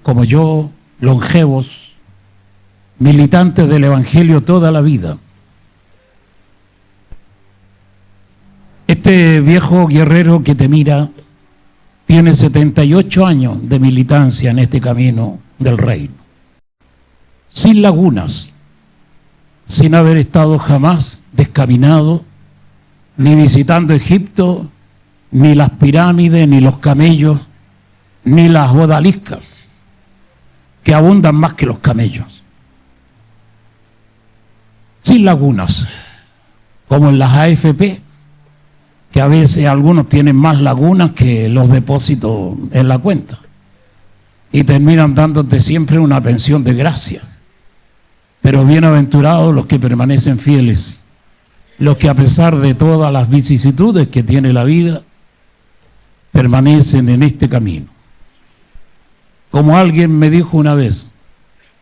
como yo, longevos, militantes del Evangelio toda la vida. Este viejo guerrero que te mira tiene 78 años de militancia en este camino del reino, sin lagunas, sin haber estado jamás descaminado, ni visitando Egipto, ni las pirámides, ni los camellos, ni las odaliscas, que abundan más que los camellos. Sin lagunas, como en las AFP, que a veces algunos tienen más lagunas que los depósitos en la cuenta y terminan dándote siempre una pensión de gracias. Pero bienaventurados los que permanecen fieles, los que a pesar de todas las vicisitudes que tiene la vida, permanecen en este camino. Como alguien me dijo una vez,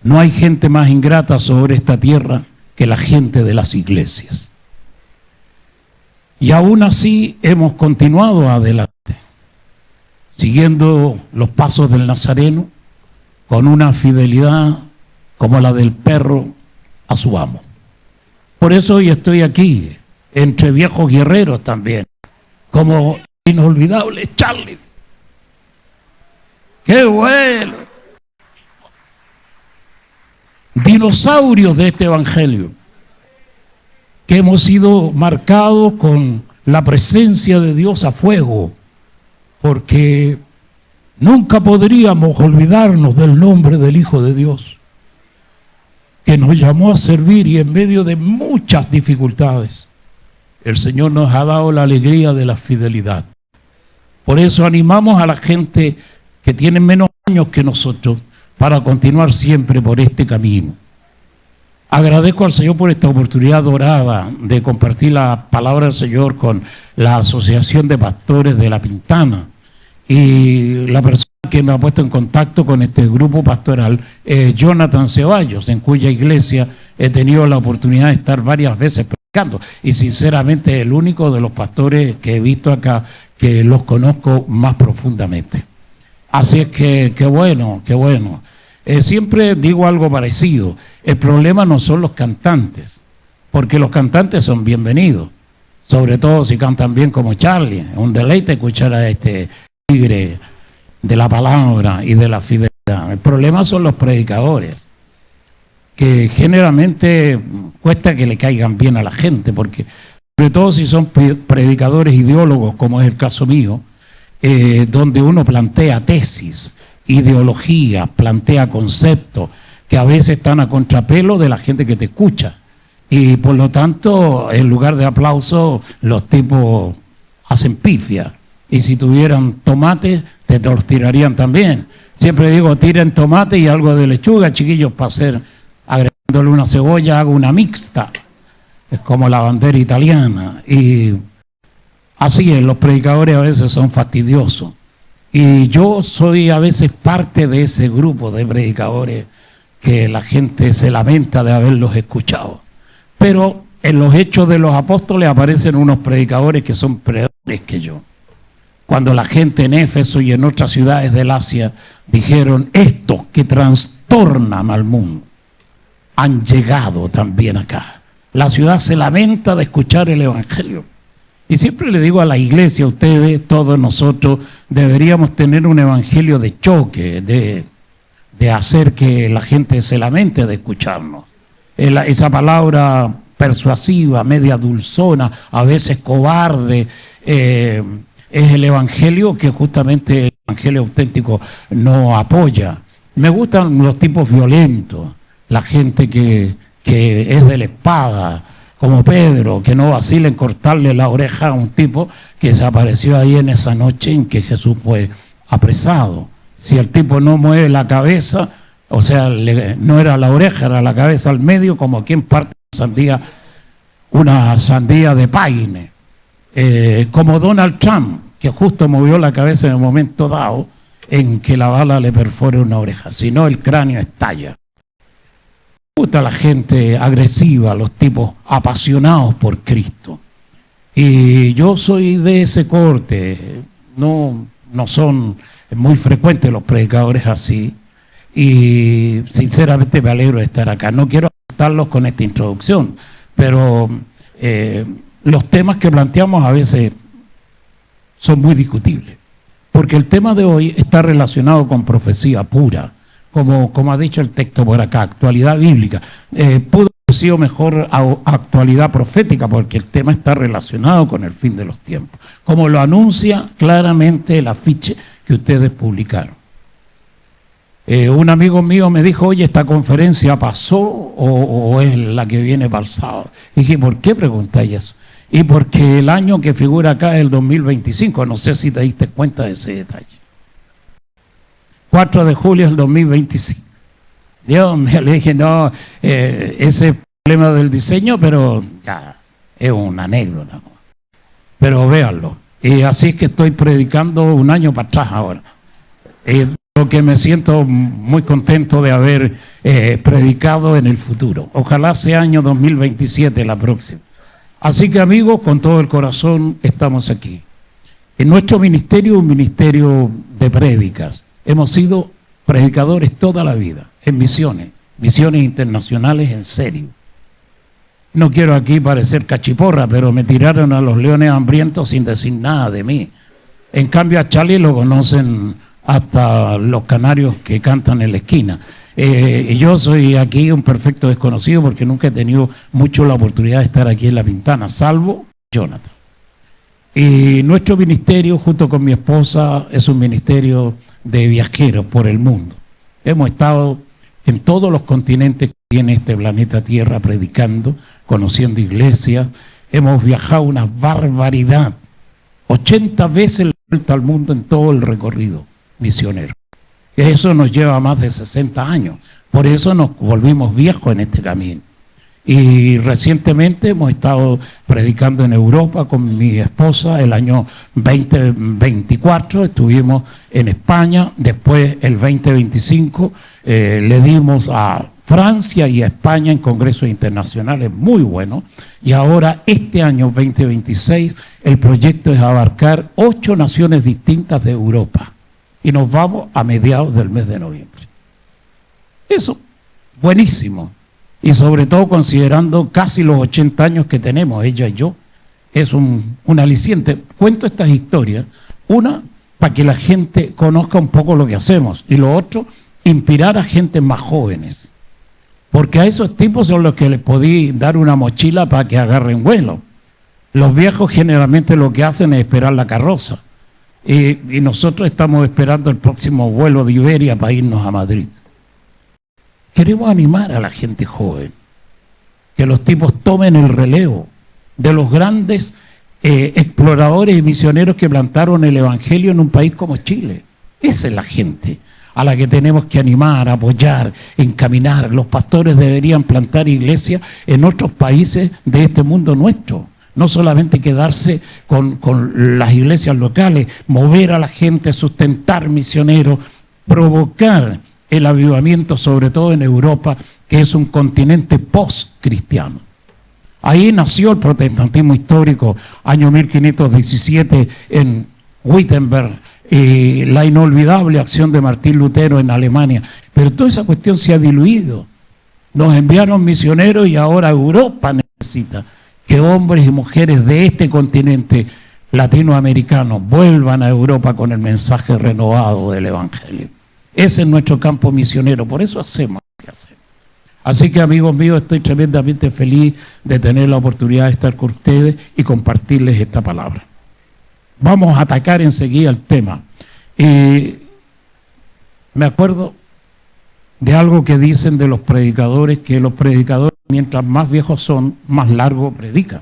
no hay gente más ingrata sobre esta tierra que la gente de las iglesias. Y aún así hemos continuado adelante, siguiendo los pasos del Nazareno, con una fidelidad como la del perro a su amo. Por eso hoy estoy aquí, entre viejos guerreros también, como inolvidable Charlie. ¡Qué bueno! Dinosaurios de este evangelio, que hemos sido marcados con la presencia de Dios a fuego, porque nunca podríamos olvidarnos del nombre del Hijo de Dios, que nos llamó a servir y en medio de muchas dificultades, el Señor nos ha dado la alegría de la fidelidad. Por eso animamos a la gente que tiene menos años que nosotros para continuar siempre por este camino. Agradezco al Señor por esta oportunidad dorada de compartir la palabra del Señor con la Asociación de Pastores de La Pintana. Y la persona que me ha puesto en contacto con este grupo pastoral es Jonathan Ceballos, en cuya iglesia he tenido la oportunidad de estar varias veces predicando. Y sinceramente es el único de los pastores que he visto acá que los conozco más profundamente. Así es que qué bueno, qué bueno. Siempre digo algo parecido. El problema no son los cantantes, porque los cantantes son bienvenidos, sobre todo si cantan bien como Charlie. Es un deleite escuchar a este tigre de la palabra y de la fidelidad. El problema son los predicadores, que generalmente cuesta que le caigan bien a la gente, porque sobre todo si son predicadores ideólogos, como es el caso mío, donde uno plantea tesis, ideología, plantea conceptos que a veces están a contrapelo de la gente que te escucha, y por lo tanto en lugar de aplauso los tipos hacen pifia, y si tuvieran tomates te los tirarían también. Siempre digo, tiren tomate y algo de lechuga, chiquillos, para hacer, agregándole una cebolla, hago una mixta, es como la bandera italiana. Y así es, los predicadores a veces son fastidiosos. Y yo soy a veces parte de ese grupo de predicadores que la gente se lamenta de haberlos escuchado. Pero en los Hechos de los Apóstoles aparecen unos predicadores que son peores que yo. Cuando la gente en Éfeso y en otras ciudades del Asia dijeron, estos que trastornan al mundo han llegado también acá. La ciudad se lamenta de escuchar el Evangelio. Y siempre le digo a la iglesia, a ustedes, todos nosotros, deberíamos tener un evangelio de choque, de hacer que la gente se lamente de escucharnos. Esa palabra persuasiva, media dulzona, a veces cobarde, es el evangelio que justamente el evangelio auténtico no apoya. Me gustan los tipos violentos, la gente que es de la espada, como Pedro, que no vacila en cortarle la oreja a un tipo que se apareció ahí en esa noche en que Jesús fue apresado. Si el tipo no mueve la cabeza, o sea, no era la oreja, era la cabeza al medio, como quien parte una sandía de paine. Como Donald Trump, que justo movió la cabeza en el momento dado en que la bala le perfora una oreja, si no el cráneo estalla. Me gusta la gente agresiva, los tipos apasionados por Cristo. Y yo soy de ese corte. No son muy frecuentes los predicadores así. y sinceramente me alegro de estar acá. No quiero asustarlos con esta introducción, pero los temas que planteamos a veces son muy discutibles, porque el tema de hoy está relacionado con profecía pura, como ha dicho el texto por acá, actualidad bíblica. Pudo haber sido mejor actualidad profética, porque el tema está relacionado con el fin de los tiempos, como lo anuncia claramente el afiche que ustedes publicaron. Un amigo mío me dijo, oye, ¿esta conferencia pasó o es la que viene para el sábado? Y dije, ¿por qué preguntáis eso? Y porque el año que figura acá es el 2025, no sé si te diste cuenta de ese detalle. 4 de julio del 2025. Dios me le dije, no, ese problema del diseño, pero ya, es una anécdota. Pero véanlo. Y así es que estoy predicando un año para atrás ahora. Lo que me siento muy contento de haber predicado en el futuro. Ojalá sea año 2027 la próxima. Así que amigos, con todo el corazón estamos aquí. En nuestro ministerio es un ministerio de prédicas. Hemos sido predicadores toda la vida, en misiones internacionales en serio. No quiero aquí parecer cachiporra, pero me tiraron a los leones hambrientos sin decir nada de mí. En cambio a Charlie lo conocen hasta los canarios que cantan en la esquina. Yo soy aquí un perfecto desconocido porque nunca he tenido mucho la oportunidad de estar aquí en La Pintana, salvo Jonathan. Y nuestro ministerio, junto con mi esposa, es un ministerio de viajeros por el mundo. Hemos estado en todos los continentes que tiene este planeta Tierra predicando, conociendo iglesias. Hemos viajado una barbaridad, 80 veces la vuelta al mundo en todo el recorrido misionero. Eso nos lleva más de 60 años. Por eso nos volvimos viejos en este camino. Y recientemente hemos estado predicando en Europa con mi esposa. El año 2024 estuvimos en España. Después, el 2025, le dimos a Francia y a España en congresos internacionales muy buenos. Y ahora, este año 2026, el proyecto es abarcar 8 naciones distintas de Europa. Y nos vamos a mediados del mes de noviembre. Eso, buenísimo. Y sobre todo considerando casi los 80 años que tenemos, ella y yo, es un aliciente. Cuento estas historias, una, para que la gente conozca un poco lo que hacemos, y lo otro, inspirar a gente más jóvenes. Porque a esos tipos son los que les podí dar una mochila para que agarren vuelo. Los viejos generalmente lo que hacen es esperar la carroza. Y nosotros estamos esperando el próximo vuelo de Iberia para irnos a Madrid. Queremos animar a la gente joven, que los tipos tomen el relevo de los grandes exploradores y misioneros que plantaron el evangelio en un país como Chile. Esa es la gente a la que tenemos que animar, apoyar, encaminar. Los pastores deberían plantar iglesias en otros países de este mundo nuestro. No solamente quedarse con las iglesias locales, mover a la gente, sustentar misioneros, provocar el avivamiento, sobre todo en Europa, que es un continente post-cristiano. Ahí nació el protestantismo histórico, año 1517 en Wittenberg, y la inolvidable acción de Martín Lutero en Alemania. Pero toda esa cuestión se ha diluido. Nos enviaron misioneros y ahora Europa necesita que hombres y mujeres de este continente latinoamericano vuelvan a Europa con el mensaje renovado del Evangelio. Ese es nuestro campo misionero, por eso hacemos lo que hacemos. Así que, amigos míos, estoy tremendamente feliz de tener la oportunidad de estar con ustedes y compartirles esta palabra. Vamos a atacar enseguida el tema. Me acuerdo de algo que dicen de los predicadores, que los predicadores, mientras más viejos son, más largo predican.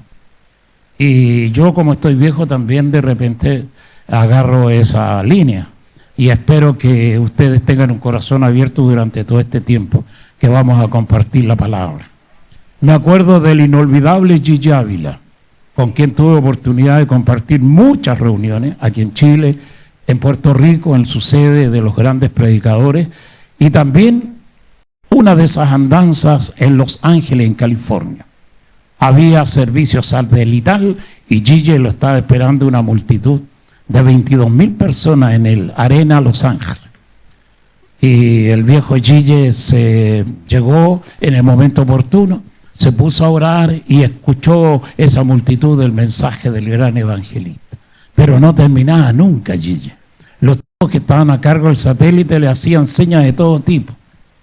Y yo, como estoy viejo, también de repente agarro esa línea. Y espero que ustedes tengan un corazón abierto durante todo este tiempo que vamos a compartir la palabra. Me acuerdo del inolvidable Gigi Ávila, con quien tuve oportunidad de compartir muchas reuniones aquí en Chile, en Puerto Rico, en su sede de los grandes predicadores, y también una de esas andanzas en Los Ángeles, en California. Había servicio satelital y Gigi lo estaba esperando una multitud de 22,000 personas en el Arena Los Ángeles. Y el viejo Gille se llegó en el momento oportuno, se puso a orar y escuchó esa multitud del mensaje del gran evangelista. Pero no terminaba nunca Gille. Los tipos que estaban a cargo del satélite le hacían señas de todo tipo.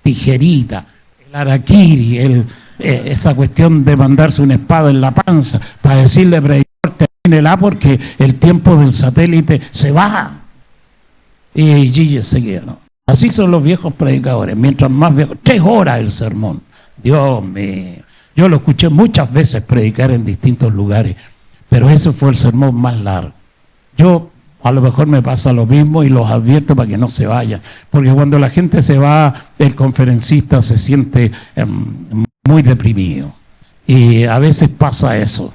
Tijerita, el araquiri, esa cuestión de mandarse una espada en la panza para decirle, predicador, termínela porque el tiempo del satélite se va. Y Gille seguía, ¿no? Así son los viejos predicadores, mientras más viejos, 3 horas el sermón. Dios mío, yo lo escuché muchas veces predicar en distintos lugares, pero ese fue el sermón más largo. Yo a lo mejor me pasa lo mismo y los advierto para que no se vayan, porque cuando la gente se va, el conferencista se siente muy deprimido. Y a veces pasa eso.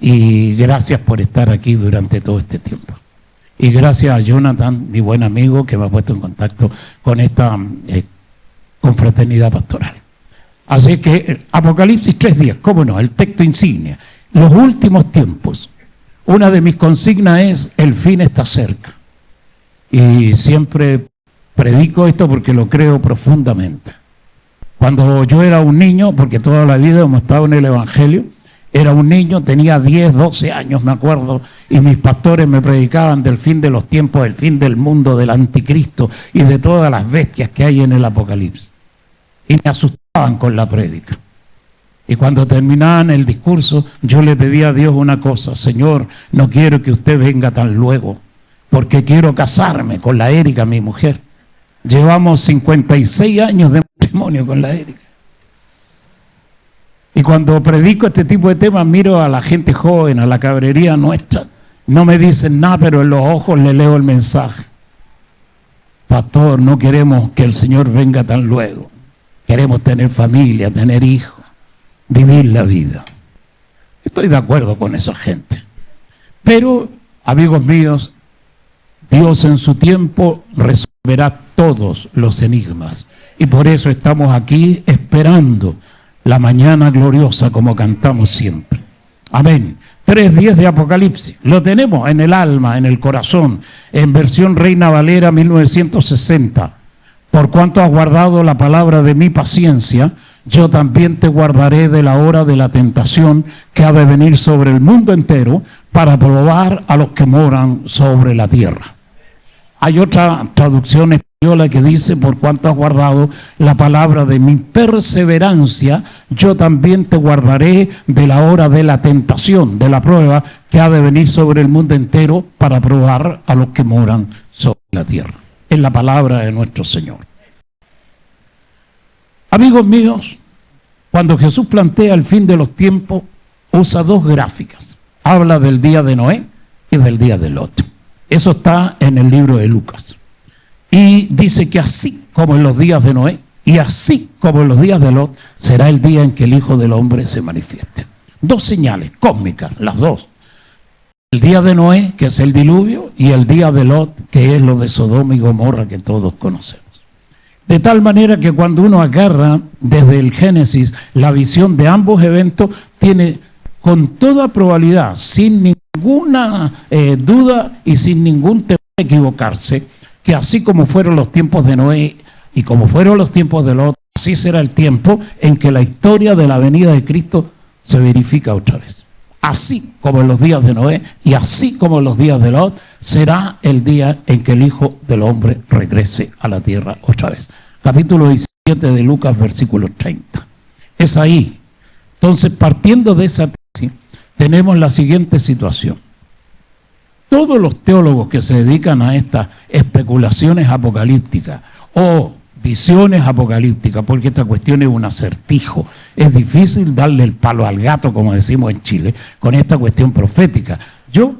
Y gracias por estar aquí durante todo este tiempo. Y gracias a Jonathan, mi buen amigo, que me ha puesto en contacto con esta confraternidad pastoral. Así que Apocalipsis 3:10, cómo no, el texto insignia. Los últimos tiempos. Una de mis consignas es: el fin está cerca. Y siempre predico esto porque lo creo profundamente. Cuando yo era un niño, porque toda la vida hemos estado en el Evangelio, era un niño, tenía 10, 12 años, me acuerdo, y mis pastores me predicaban del fin de los tiempos, del fin del mundo, del anticristo y de todas las bestias que hay en el Apocalipsis. Y me asustaban con la prédica. Y cuando terminaban el discurso, yo le pedía a Dios una cosa: Señor, no quiero que usted venga tan luego, porque quiero casarme con la Erika, mi mujer. Llevamos 56 años de matrimonio con la Erika. Y cuando predico este tipo de temas, miro a la gente joven, a la cabrería nuestra. No me dicen nada, pero en los ojos le leo el mensaje. Pastor, no queremos que el Señor venga tan luego. Queremos tener familia, tener hijos, vivir la vida. Estoy de acuerdo con esa gente. Pero, amigos míos, Dios en su tiempo resolverá todos los enigmas. Y por eso estamos aquí esperando la mañana gloriosa, como cantamos siempre. Amén. 3:10 de Apocalipsis. Lo tenemos en el alma, en el corazón, en versión Reina Valera 1960. Por cuanto has guardado la palabra de mi paciencia, yo también te guardaré de la hora de la tentación que ha de venir sobre el mundo entero para probar a los que moran sobre la tierra. Hay otra traducción española que dice: por cuanto has guardado la palabra de mi perseverancia, yo también te guardaré de la hora de la tentación, de la prueba que ha de venir sobre el mundo entero para probar a los que moran sobre la tierra. Es la palabra de nuestro Señor. Amigos míos, cuando Jesús plantea el fin de los tiempos, usa 2 gráficas. Habla del día de Noé y del día de Lot. Eso está en el libro de Lucas. Y dice que así como en los días de Noé y así como en los días de Lot, será el día en que el Hijo del Hombre se manifieste. 2 señales cósmicas, las 2. El día de Noé, que es el diluvio, y el día de Lot, que es lo de Sodoma y Gomorra que todos conocemos. De tal manera que cuando uno agarra desde el Génesis la visión de ambos eventos, tiene con toda probabilidad, sin ninguna duda y sin ningún temor a equivocarse, que así como fueron los tiempos de Noé y como fueron los tiempos de Lot, así será el tiempo en que la historia de la venida de Cristo se verifica otra vez. Así como en los días de Noé y así como en los días de Lot, será el día en que el Hijo del Hombre regrese a la tierra otra vez. Capítulo 17 de Lucas, versículo 30. Es ahí. Entonces, partiendo de esa tesis, tenemos la siguiente situación. Todos los teólogos que se dedican a estas especulaciones apocalípticas o visiones apocalípticas, porque esta cuestión es un acertijo, es difícil darle el palo al gato, como decimos en Chile, con esta cuestión profética. Yo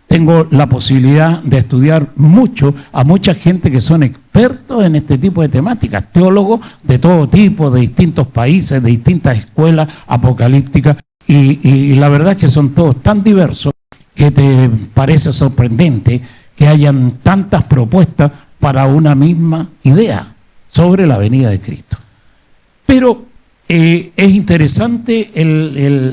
tengo la posibilidad de estudiar mucho a mucha gente que son expertos en este tipo de temáticas, teólogos de todo tipo, de distintos países, de distintas escuelas apocalípticas, y la verdad es que son todos tan diversos que te parece sorprendente que hayan tantas propuestas para una misma idea sobre la venida de Cristo. Pero es interesante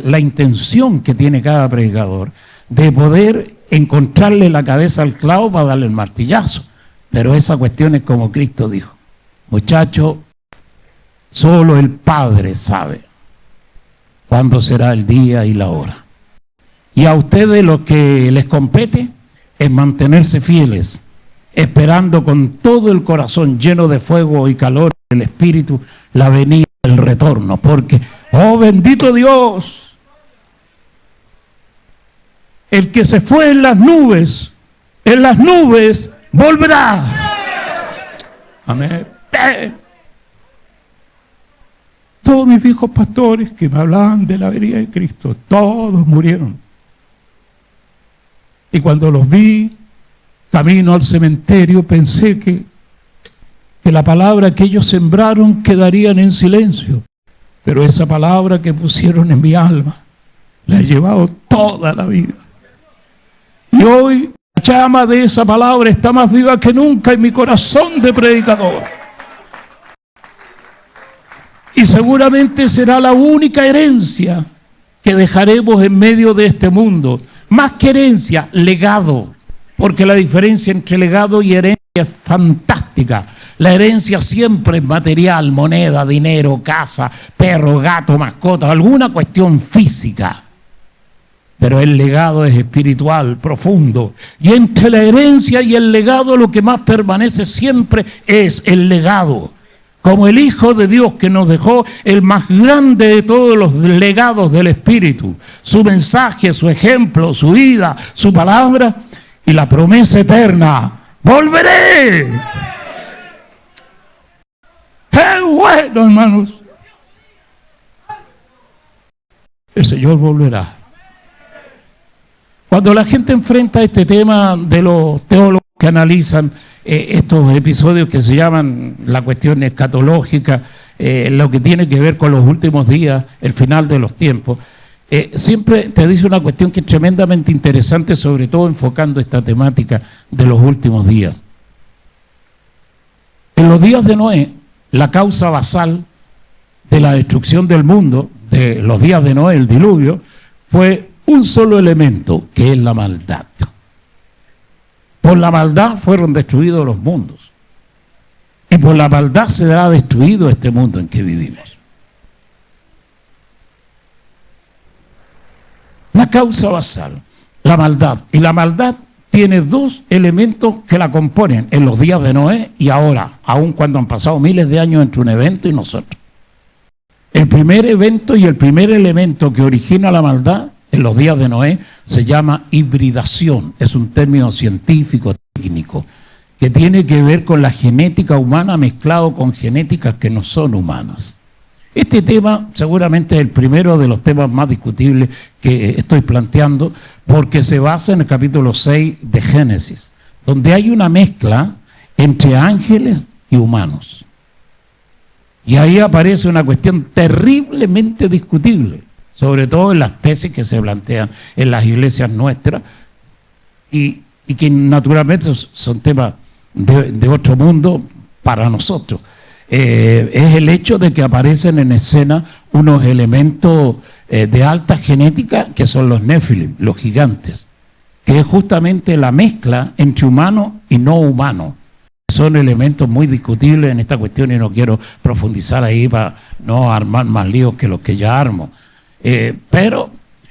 la intención que tiene cada predicador de poder encontrarle la cabeza al clavo para darle el martillazo. Pero esa cuestión es como Cristo dijo: Muchachos, solo el Padre sabe cuándo será el día y la hora. Y a ustedes lo que les compete es mantenerse fieles, esperando con todo el corazón lleno de fuego y calor del Espíritu la venida del retorno. Porque, oh bendito Dios, el que se fue en las nubes volverá. Amén. Todos mis viejos pastores que me hablaban de la venida de Cristo, todos murieron. Y cuando los vi camino al cementerio, pensé que la palabra que ellos sembraron quedarían en silencio. Pero esa palabra que pusieron en mi alma la he llevado toda la vida. Y hoy la llama de esa palabra está más viva que nunca en mi corazón de predicador. Y seguramente será la única herencia que dejaremos en medio de este mundo. Más que herencia, legado. Porque la diferencia entre legado y herencia es fantástica. La herencia siempre es material, moneda, dinero, casa, perro, gato, mascota, alguna cuestión física. Pero el legado es espiritual, profundo. Y entre la herencia y el legado lo que más permanece siempre es el legado. Como el Hijo de Dios que nos dejó el más grande de todos los legados del Espíritu. Su mensaje, su ejemplo, su vida, su palabra y la promesa eterna. ¡Volveré! ¡Qué bueno, hermanos! El Señor volverá. Cuando la gente enfrenta este tema de los teólogos que analizan estos episodios que se llaman la cuestión escatológica, lo que tiene que ver con los últimos días, el final de los tiempos, siempre te dice una cuestión que es tremendamente interesante, sobre todo enfocando esta temática de los últimos días. En los días de Noé, la causa basal de la destrucción del mundo, de los días de Noé, el diluvio, fue un solo elemento, que es la maldad. Por la maldad fueron destruidos los mundos. Y por la maldad será destruido este mundo en que vivimos. La causa basal, la maldad. Y la maldad tiene dos elementos que la componen en los días de Noé y ahora, aun cuando han pasado miles de años entre un evento y nosotros. El primer evento y el primer elemento que origina la maldad en los días de Noé se llama hibridación. Es un término científico, técnico, que tiene que ver con la genética humana mezclado con genéticas que no son humanas. Este tema seguramente es el primero de los temas más discutibles que estoy planteando, porque se basa en el capítulo 6 de Génesis, donde hay una mezcla entre ángeles y humanos. Y ahí aparece una cuestión terriblemente discutible, sobre todo en las tesis que se plantean en las iglesias nuestras, y que naturalmente son temas de otro mundo para nosotros. Es el hecho de que aparecen en escena unos elementos de alta genética que son los Nephilim, los gigantes, que es justamente la mezcla entre humano y no humano. Son elementos muy discutibles en esta cuestión y no quiero profundizar ahí para no armar más líos que los que ya armo. Pero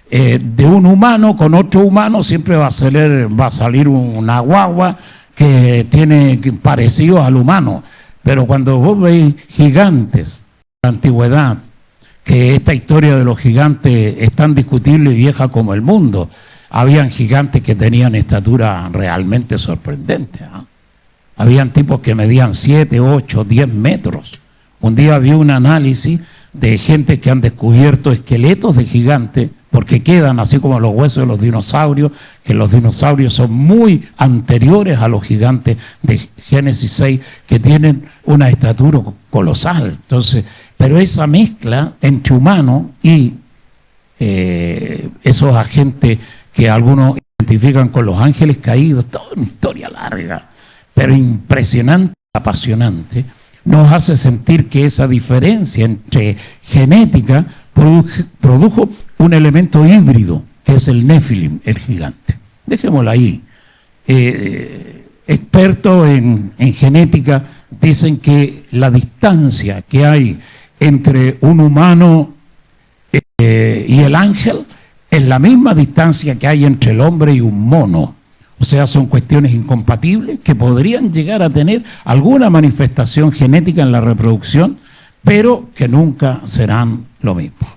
de un humano con otro humano siempre va a salir una guagua que tiene parecido al humano. Pero cuando vos veis gigantes de la antigüedad, que esta historia de los gigantes es tan discutible y vieja como el mundo, habían gigantes que tenían estatura realmente sorprendente, ¿eh? Habían tipos que medían 7, 8, 10 metros. Un día vi un análisis de gente que han descubierto esqueletos de gigantes, porque quedan así como los huesos de los dinosaurios, que los dinosaurios son muy anteriores a los gigantes de Génesis 6, que tienen una estatura colosal. Entonces, pero esa mezcla entre humano y esos agentes que algunos identifican con los ángeles caídos, toda una historia larga, pero impresionante, apasionante, nos hace sentir que esa diferencia entre genética produjo un elemento híbrido, que es el Nephilim, el gigante. Dejémoslo ahí. Expertos en genética dicen que la distancia que hay entre un humano y el ángel es la misma distancia que hay entre el hombre y un mono. O sea, son cuestiones incompatibles que podrían llegar a tener alguna manifestación genética en la reproducción, pero que nunca serán lo mismo.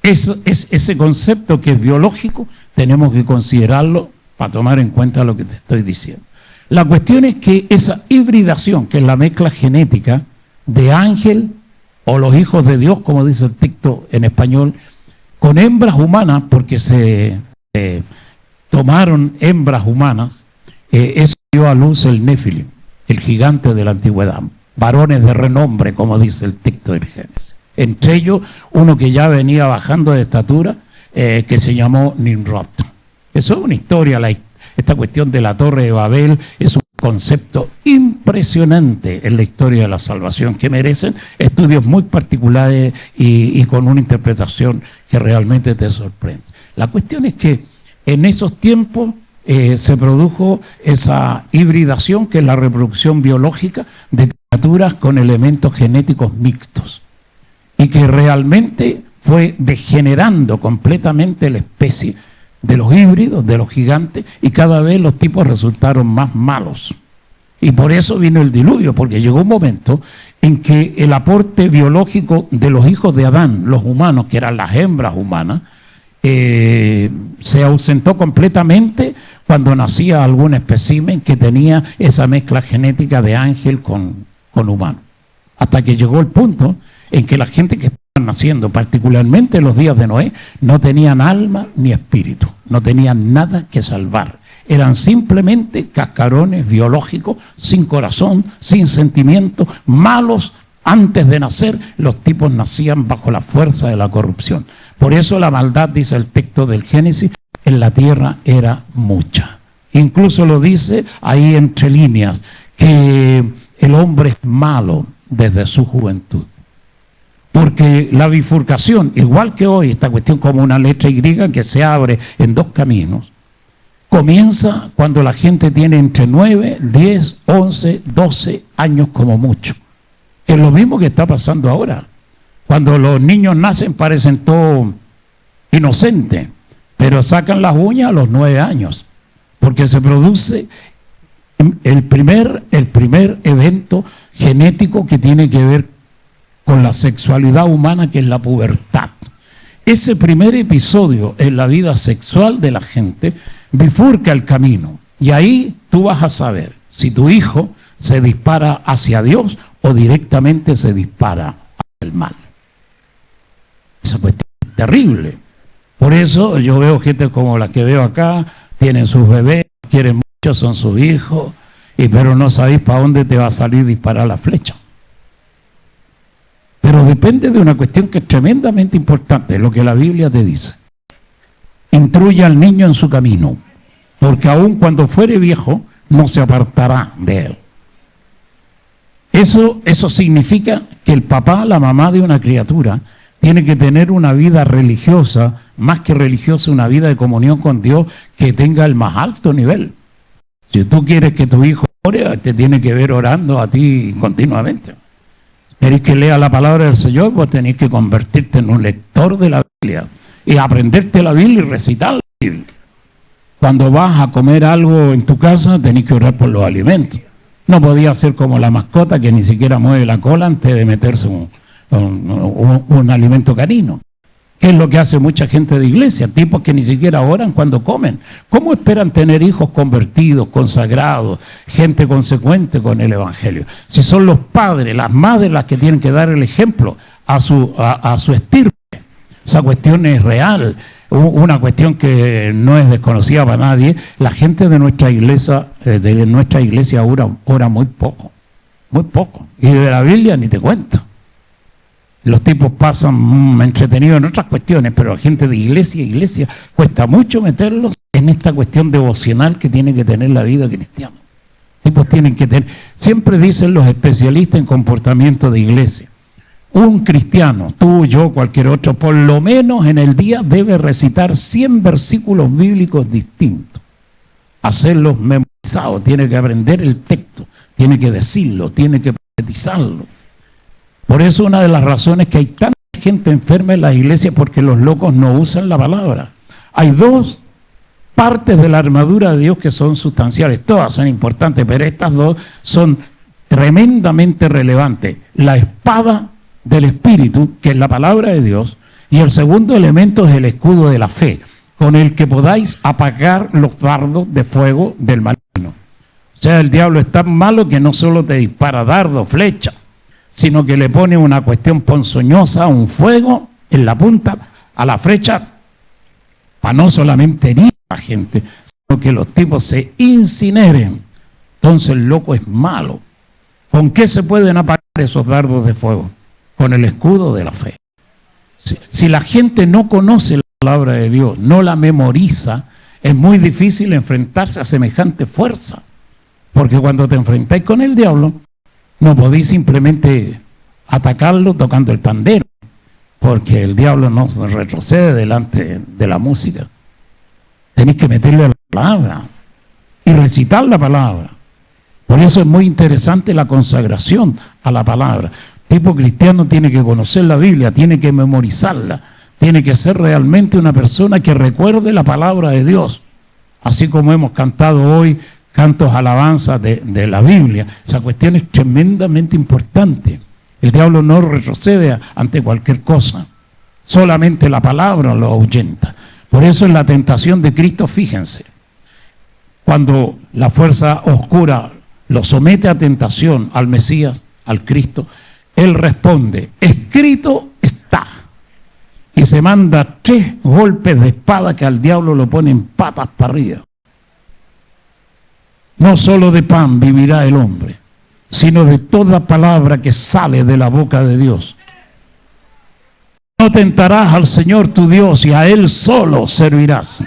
Ese concepto que es biológico tenemos que considerarlo para tomar en cuenta lo que te estoy diciendo. La cuestión es que esa hibridación, que es la mezcla genética de ángel o los hijos de Dios, como dice el texto en español, con hembras humanas, porque se tomaron hembras humanas, eso dio a luz el Nefilim, el gigante de la antigüedad, varones de renombre, como dice el texto del Génesis. Entre ellos, uno que ya venía bajando de estatura, que se llamó Nimrod. Eso es una historia, esta cuestión de la Torre de Babel es un concepto impresionante en la historia de la salvación, que merecen estudios muy particulares y con una interpretación que realmente te sorprende. La cuestión es que en esos tiempos se produjo esa hibridación, que es la reproducción biológica de criaturas con elementos genéticos mixtos, y que realmente fue degenerando completamente la especie de los híbridos, de los gigantes, y cada vez los tipos resultaron más malos. Y por eso vino el diluvio, porque llegó un momento en que el aporte biológico de los hijos de Adán, los humanos, que eran las hembras humanas, se ausentó completamente cuando nacía algún espécimen que tenía esa mezcla genética de ángel con humano. Hasta que llegó el punto en que la gente que estaban naciendo, particularmente en los días de Noé, no tenían alma ni espíritu, no tenían nada que salvar. Eran simplemente cascarones biológicos, sin corazón, sin sentimientos, malos. Antes de nacer, los tipos nacían bajo la fuerza de la corrupción. Por eso la maldad, dice el texto del Génesis, en la tierra era mucha. Incluso lo dice ahí entre líneas, que el hombre es malo desde su juventud. Porque la bifurcación, igual que hoy, esta cuestión como una letra Y que se abre en dos caminos, comienza cuando la gente tiene entre 9, 10, 11, 12 años como mucho. Es lo mismo que está pasando ahora. Cuando los niños nacen parecen todos inocentes, pero sacan las uñas a los 9 años, porque se produce el primer evento genético que tiene que ver con la sexualidad humana, que es la pubertad. Ese primer episodio en la vida sexual de la gente bifurca el camino, y ahí tú vas a saber si tu hijo se dispara hacia Dios o directamente se dispara hacia el mal. Esa cuestión es terrible. Por eso yo veo gente como la que veo acá, tienen sus bebés, quieren mucho, son sus hijos, pero no sabéis para dónde te va a salir disparar la flecha. Pero depende de una cuestión que es tremendamente importante, lo que la Biblia te dice. Instruye al niño en su camino, porque aun cuando fuere viejo, no se apartará de él. Eso significa que el papá, la mamá de una criatura, tiene que tener una vida religiosa, más que religiosa, una vida de comunión con Dios que tenga el más alto nivel. Si tú quieres que tu hijo ore, te tiene que ver orando a ti continuamente. Queréis que lea la palabra del Señor, pues tenéis que convertirte en un lector de la Biblia y aprenderte la Biblia y recitar la Biblia. Cuando vas a comer algo en tu casa, tenéis que orar por los alimentos. No podía ser como la mascota que ni siquiera mueve la cola antes de meterse un alimento canino. ¿Qué es lo que hace mucha gente de iglesia? Tipos que ni siquiera oran cuando comen. ¿Cómo esperan tener hijos convertidos, consagrados, gente consecuente con el Evangelio? Si son los padres, las madres las que tienen que dar el ejemplo a su estirpe. Esa cuestión es real, una cuestión que no es desconocida para nadie. La gente de nuestra iglesia ora muy poco, y de la Biblia ni te cuento. Los tipos pasan entretenidos en otras cuestiones, pero la gente de iglesia cuesta mucho meterlos en esta cuestión devocional que tiene que tener la vida cristiana. Los tipos tienen que tener, siempre dicen los especialistas en comportamiento de iglesia, un cristiano, tú, yo, cualquier otro, por lo menos en el día debe recitar 100 versículos bíblicos distintos, hacerlos memorizados, tiene que aprender el texto, tiene que decirlo, tiene que profetizarlo. Por eso una de las razones que hay tanta gente enferma en las iglesias, porque los locos no usan la palabra. Hay dos partes de la armadura de Dios que son sustanciales, todas son importantes, pero estas dos son tremendamente relevantes. La espada del Espíritu, que es la palabra de Dios, y el segundo elemento es el escudo de la fe, con el que podáis apagar los dardos de fuego del maligno. O sea, el diablo es tan malo que no solo te dispara dardos, flechas, sino que le pone una cuestión ponzoñosa, un fuego en la punta a la flecha, para no solamente herir a la gente, sino que los tipos se incineren. Entonces el loco es malo. ¿Con qué se pueden apagar esos dardos de fuego? Con el escudo de la fe. Si la gente no conoce la palabra de Dios, no la memoriza, es muy difícil enfrentarse a semejante fuerza. Porque cuando te enfrentáis con el diablo, no podéis simplemente atacarlo tocando el pandero, porque el diablo no se retrocede delante de la música. Tenéis que meterle la palabra y recitar la palabra. Por eso es muy interesante la consagración a la palabra. El tipo cristiano tiene que conocer la Biblia, tiene que memorizarla, tiene que ser realmente una persona que recuerde la palabra de Dios. Así como hemos cantado hoy cantos alabanzas de la Biblia. Esa cuestión es tremendamente importante. El diablo no retrocede ante cualquier cosa. Solamente la palabra lo ahuyenta. Por eso en la tentación de Cristo, fíjense, cuando la fuerza oscura lo somete a tentación al Mesías, al Cristo, él responde, escrito está. Y se manda 3 golpes de espada que al diablo lo ponen patas para arriba. No solo de pan vivirá el hombre, sino de toda palabra que sale de la boca de Dios. No tentarás al Señor tu Dios y a Él solo servirás.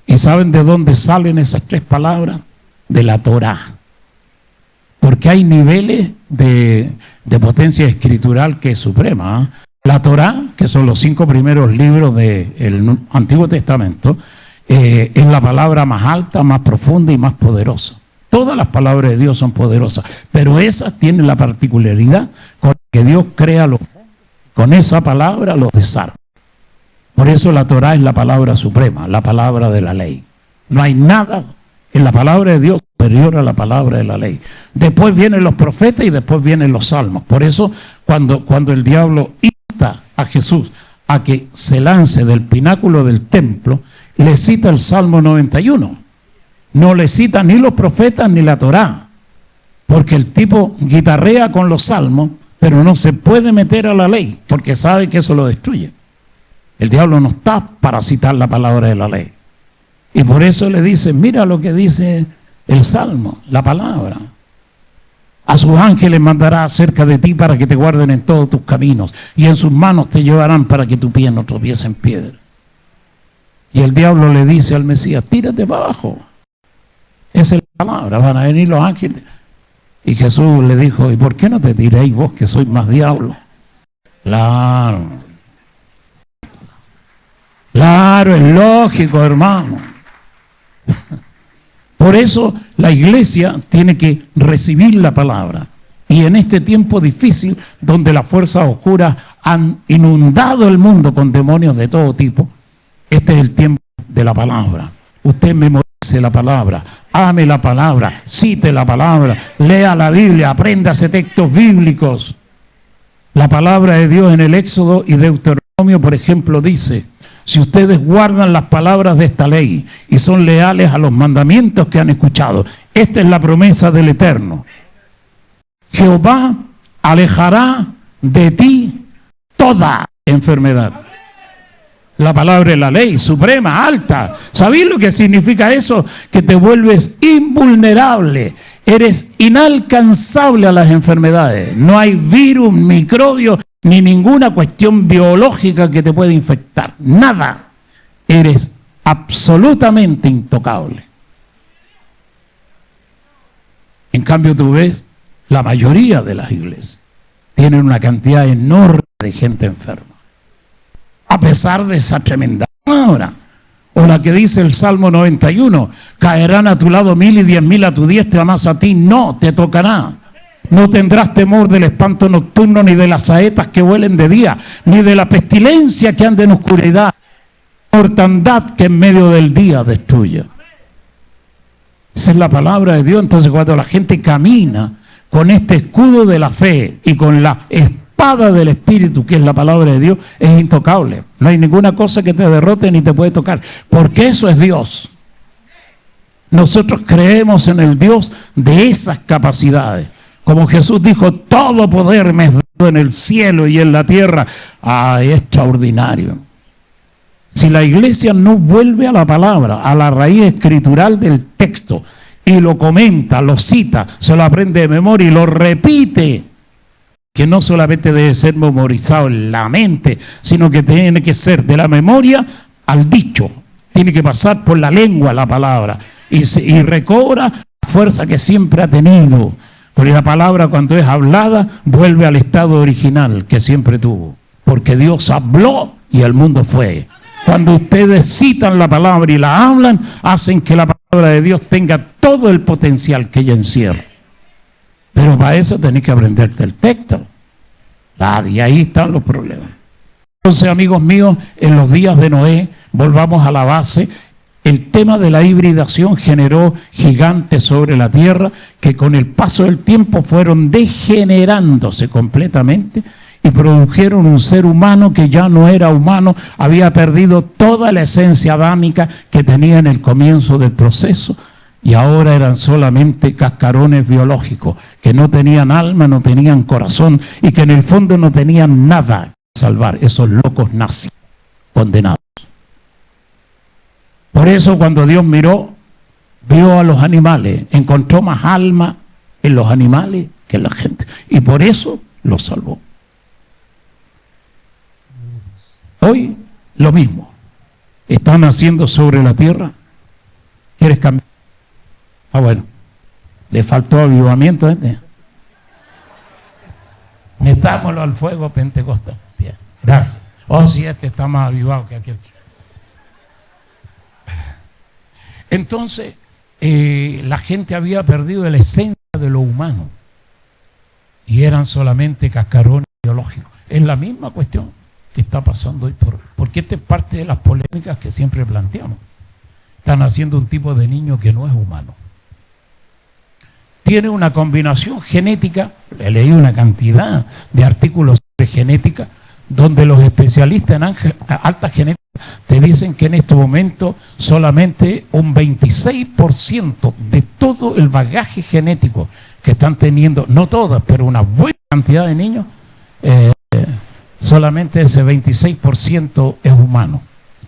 ¿Y saben de dónde salen esas 3 palabras? De la Torá. Porque hay niveles de potencia escritural que es suprema. La Torá, que son los 5 primeros libros del Antiguo Testamento, es la palabra más alta, más profunda y más poderosa. Todas las palabras de Dios son poderosas, pero esas tienen la particularidad con que Dios crea los mundos, con esa palabra los desarma. Por eso la Torá es la palabra suprema, la palabra de la ley. No hay nada en la palabra de Dios superior a la palabra de la ley. Después vienen los profetas y después vienen los salmos. Por eso cuando el diablo insta a Jesús a que se lance del pináculo del templo, le cita el Salmo 91. No le cita ni los profetas ni la Torá, porque el tipo guitarrea con los salmos, pero no se puede meter a la ley, porque sabe que eso lo destruye. El diablo no está para citar la palabra de la ley. Y por eso le dice, mira lo que dice el Salmo, la palabra. A sus ángeles mandará acerca de ti para que te guarden en todos tus caminos, y en sus manos te llevarán para que tu pie no tropiece en piedra. Y el diablo le dice al Mesías, tírate para abajo. Esa es la palabra, van a venir los ángeles. Y Jesús le dijo, ¿y por qué no te tiréis vos que sois más diablo? Claro. Claro, es lógico, hermano. Por eso la iglesia tiene que recibir la palabra. Y en este tiempo difícil, donde las fuerzas oscuras han inundado el mundo con demonios de todo tipo, este es el tiempo de la palabra. Usted memorice la palabra, ame la palabra, cite la palabra, lea la Biblia, apréndase textos bíblicos. La palabra de Dios en el Éxodo y Deuteronomio, por ejemplo, dice, si ustedes guardan las palabras de esta ley y son leales a los mandamientos que han escuchado, esta es la promesa del Eterno. Jehová alejará de ti toda enfermedad. La palabra de la ley, suprema, alta. ¿Sabéis lo que significa eso? Que te vuelves invulnerable. Eres inalcanzable a las enfermedades. No hay virus, microbio, ni ninguna cuestión biológica que te pueda infectar. Nada. Eres absolutamente intocable. En cambio, tú ves, la mayoría de las iglesias tienen una cantidad enorme de gente enferma. A pesar de esa tremenda palabra. O la que dice el Salmo 91, caerán a tu lado 1000 y 10.000 a tu diestra, mas a ti no te tocará. No tendrás temor del espanto nocturno, ni de las saetas que vuelen de día, ni de la pestilencia que ande en oscuridad, mortandad que en medio del día destruya. Esa es la palabra de Dios. Entonces, cuando la gente camina con este escudo de la fe y con la espada del Espíritu, que es la palabra de Dios, es intocable. No hay ninguna cosa que te derrote ni te puede tocar, porque eso es Dios. Nosotros creemos en el Dios de esas capacidades. Como Jesús dijo, todo poder me es dado en el cielo y en la tierra. Extraordinario. Si la iglesia no vuelve a la palabra, a la raíz escritural del texto, y lo comenta, lo cita, se lo aprende de memoria y lo repite, que no solamente debe ser memorizado en la mente, sino que tiene que ser de la memoria al dicho, tiene que pasar por la lengua la palabra, y recobra la fuerza que siempre ha tenido, porque la palabra cuando es hablada vuelve al estado original que siempre tuvo, porque Dios habló y el mundo fue. Cuando ustedes citan la palabra y la hablan, hacen que la palabra de Dios tenga todo el potencial que ella encierra. Pero para eso tenés que aprenderte el texto. Y ahí están los problemas. Entonces, amigos míos, en los días de Noé, volvamos a la base, el tema de la hibridación generó gigantes sobre la tierra que con el paso del tiempo fueron degenerándose completamente y produjeron un ser humano que ya no era humano, había perdido toda la esencia adámica que tenía en el comienzo del proceso y ahora eran solamente cascarones biológicos que no tenían alma, no tenían corazón y que en el fondo no tenían nada que salvar, esos locos nazis condenados. Por eso cuando Dios miró, vio a los animales, encontró más alma en los animales que en la gente y por eso los salvó. Hoy lo mismo. Están haciendo sobre la tierra. ¿Quieres cambiar? Bueno. Le faltó avivamiento, ¿eh? Metámoslo al fuego pentecostal. Bien. Gracias. Sí, este está más avivado que aquel. Entonces, la gente había perdido la esencia de lo humano. Y eran solamente cascarones biológicos. Es la misma cuestión que está pasando hoy por hoy. Porque esta es parte de las polémicas que siempre planteamos. Están haciendo un tipo de niño que no es humano. Tiene una combinación genética, he leído una cantidad de artículos de genética, donde los especialistas en alta genética te dicen que en este momento solamente un 26% de todo el bagaje genético que están teniendo, no todas, pero una buena cantidad de niños, solamente ese 26% es humano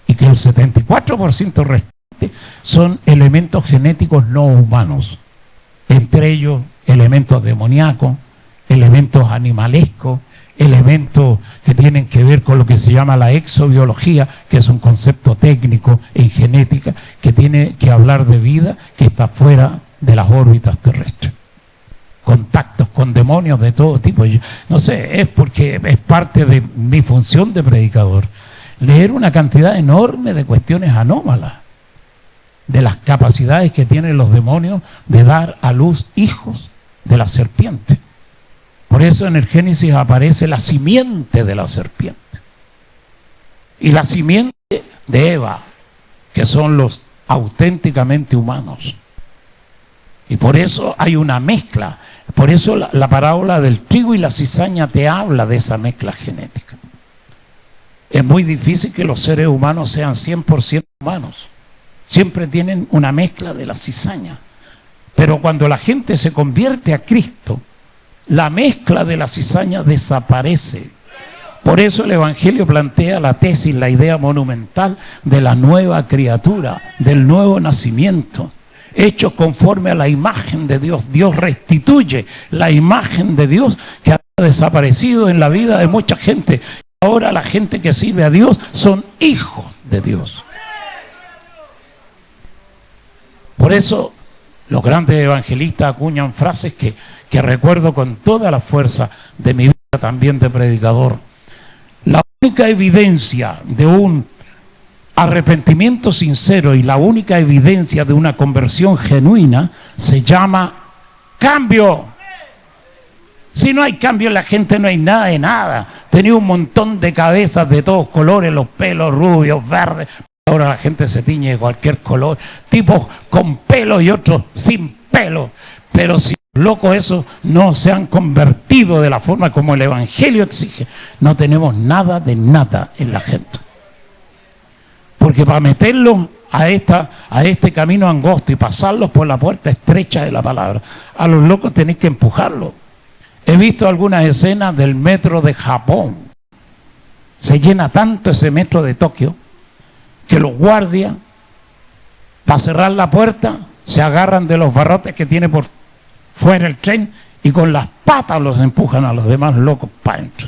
y que el 74% restante son elementos genéticos no humanos, entre ellos elementos demoníacos, elementos animalescos, elementos que tienen que ver con lo que se llama la exobiología, que es un concepto técnico en genética que tiene que hablar de vida que está fuera de las órbitas terrestres. Contactos con demonios de todo tipo. Yo, no sé, es porque es parte de mi función de predicador, leer una cantidad enorme de cuestiones anómalas, de las capacidades que tienen los demonios de dar a luz hijos de la serpiente. Por eso en el Génesis aparece la simiente de la serpiente y la simiente de Eva, que son los auténticamente humanos. Y por eso hay una mezcla. Por eso la parábola del trigo y la cizaña te habla de esa mezcla genética. Es muy difícil que los seres humanos sean 100% humanos. Siempre tienen una mezcla de la cizaña. Pero cuando la gente se convierte a Cristo, la mezcla de la cizaña desaparece. Por eso el Evangelio plantea la tesis, la idea monumental de la nueva criatura, del nuevo nacimiento. Hechos conforme a la imagen de Dios. Dios restituye la imagen de Dios que ha desaparecido en la vida de mucha gente. Ahora la gente que sirve a Dios son hijos de Dios. Por eso los grandes evangelistas acuñan frases que recuerdo con toda la fuerza de mi vida también de predicador. La única evidencia de un arrepentimiento sincero y la única evidencia de una conversión genuina se llama cambio. Si no hay cambio en la gente, no hay nada de nada. Tenía un montón de cabezas de todos colores, los pelos rubios, verdes. Ahora la gente se tiñe de cualquier color, tipos con pelo y otros sin pelo. Pero si los locos esos no se han convertido de la forma como el Evangelio exige, no tenemos nada de nada en la gente. Porque para meterlos a este camino angosto y pasarlos por la puerta estrecha de la palabra, a los locos tenéis que empujarlos. He visto algunas escenas del metro de Japón. Se llena tanto ese metro de Tokio que los guardias, para cerrar la puerta, se agarran de los barrotes que tiene por fuera el tren y con las patas los empujan a los demás locos para adentro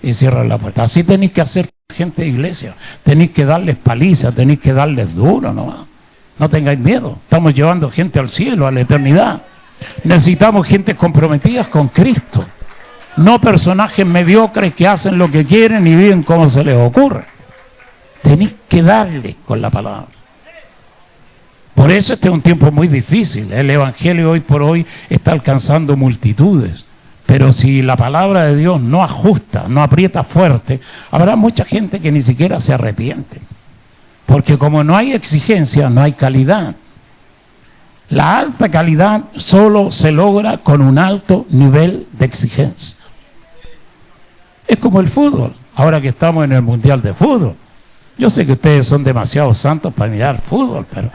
y cierran la puerta. Así tenéis que hacer gente de iglesia. Tenéis que darles palizas, tenéis que darles duro nomás. No tengáis miedo. Estamos llevando gente al cielo, a la eternidad. Necesitamos gente comprometidas con Cristo, no personajes mediocres que hacen lo que quieren y viven como se les ocurre. Tenéis que darle con la palabra. Por eso este es un tiempo muy difícil. El Evangelio hoy por hoy está alcanzando multitudes, pero si la palabra de Dios no ajusta, no aprieta fuerte, habrá mucha gente que ni siquiera se arrepiente, porque como no hay exigencia, no hay calidad. La alta calidad solo se logra con un alto nivel de exigencia. Es como el fútbol, ahora que estamos en el Mundial de Fútbol. Yo sé que ustedes son demasiado santos para mirar fútbol, pero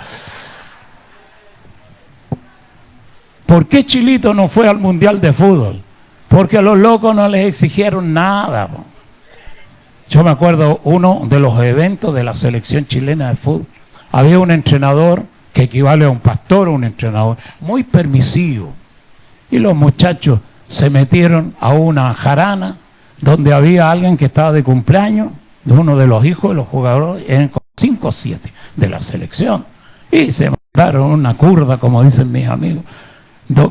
¿por qué Chilito no fue al Mundial de Fútbol? Porque los locos no les exigieron nada. Yo me acuerdo uno de los eventos de la selección chilena de fútbol. Había un entrenador que equivale a un pastor o un entrenador, muy permisivo. Y los muchachos se metieron a una jarana donde había alguien que estaba de cumpleaños, de uno de los hijos de los jugadores, eran 5 o 7 de la selección. Y se mandaron una curda, como dicen mis amigos.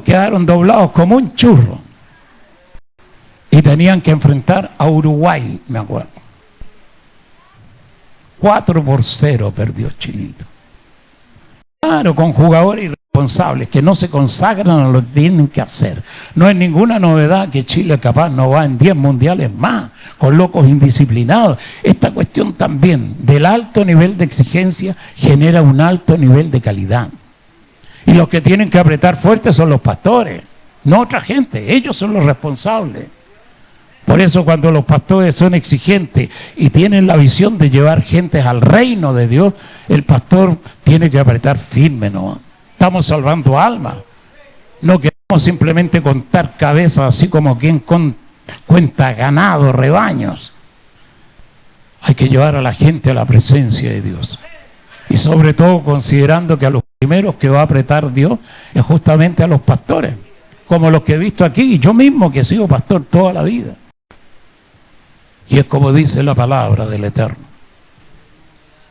Quedaron doblados como un churro. Y tenían que enfrentar a Uruguay, me acuerdo. 4-0 perdió Chilito. Claro, con jugadores irresponsables que no se consagran a lo que tienen que hacer. No es ninguna novedad que Chile capaz no va en 10 mundiales más, con locos indisciplinados. Esta cuestión también del alto nivel de exigencia genera un alto nivel de calidad. Y los que tienen que apretar fuerte son los pastores, no otra gente. Ellos son los responsables. Por eso cuando los pastores son exigentes y tienen la visión de llevar gentes al reino de Dios, el pastor tiene que apretar firme, ¿no? Estamos salvando almas. No queremos simplemente contar cabezas así como quien cuenta ganado, rebaños. Hay que llevar a la gente a la presencia de Dios. Y sobre todo considerando que a los primeros que va a apretar Dios es justamente a los pastores, como los que he visto aquí, y yo mismo que he sido pastor toda la vida. Y es como dice la palabra del Eterno: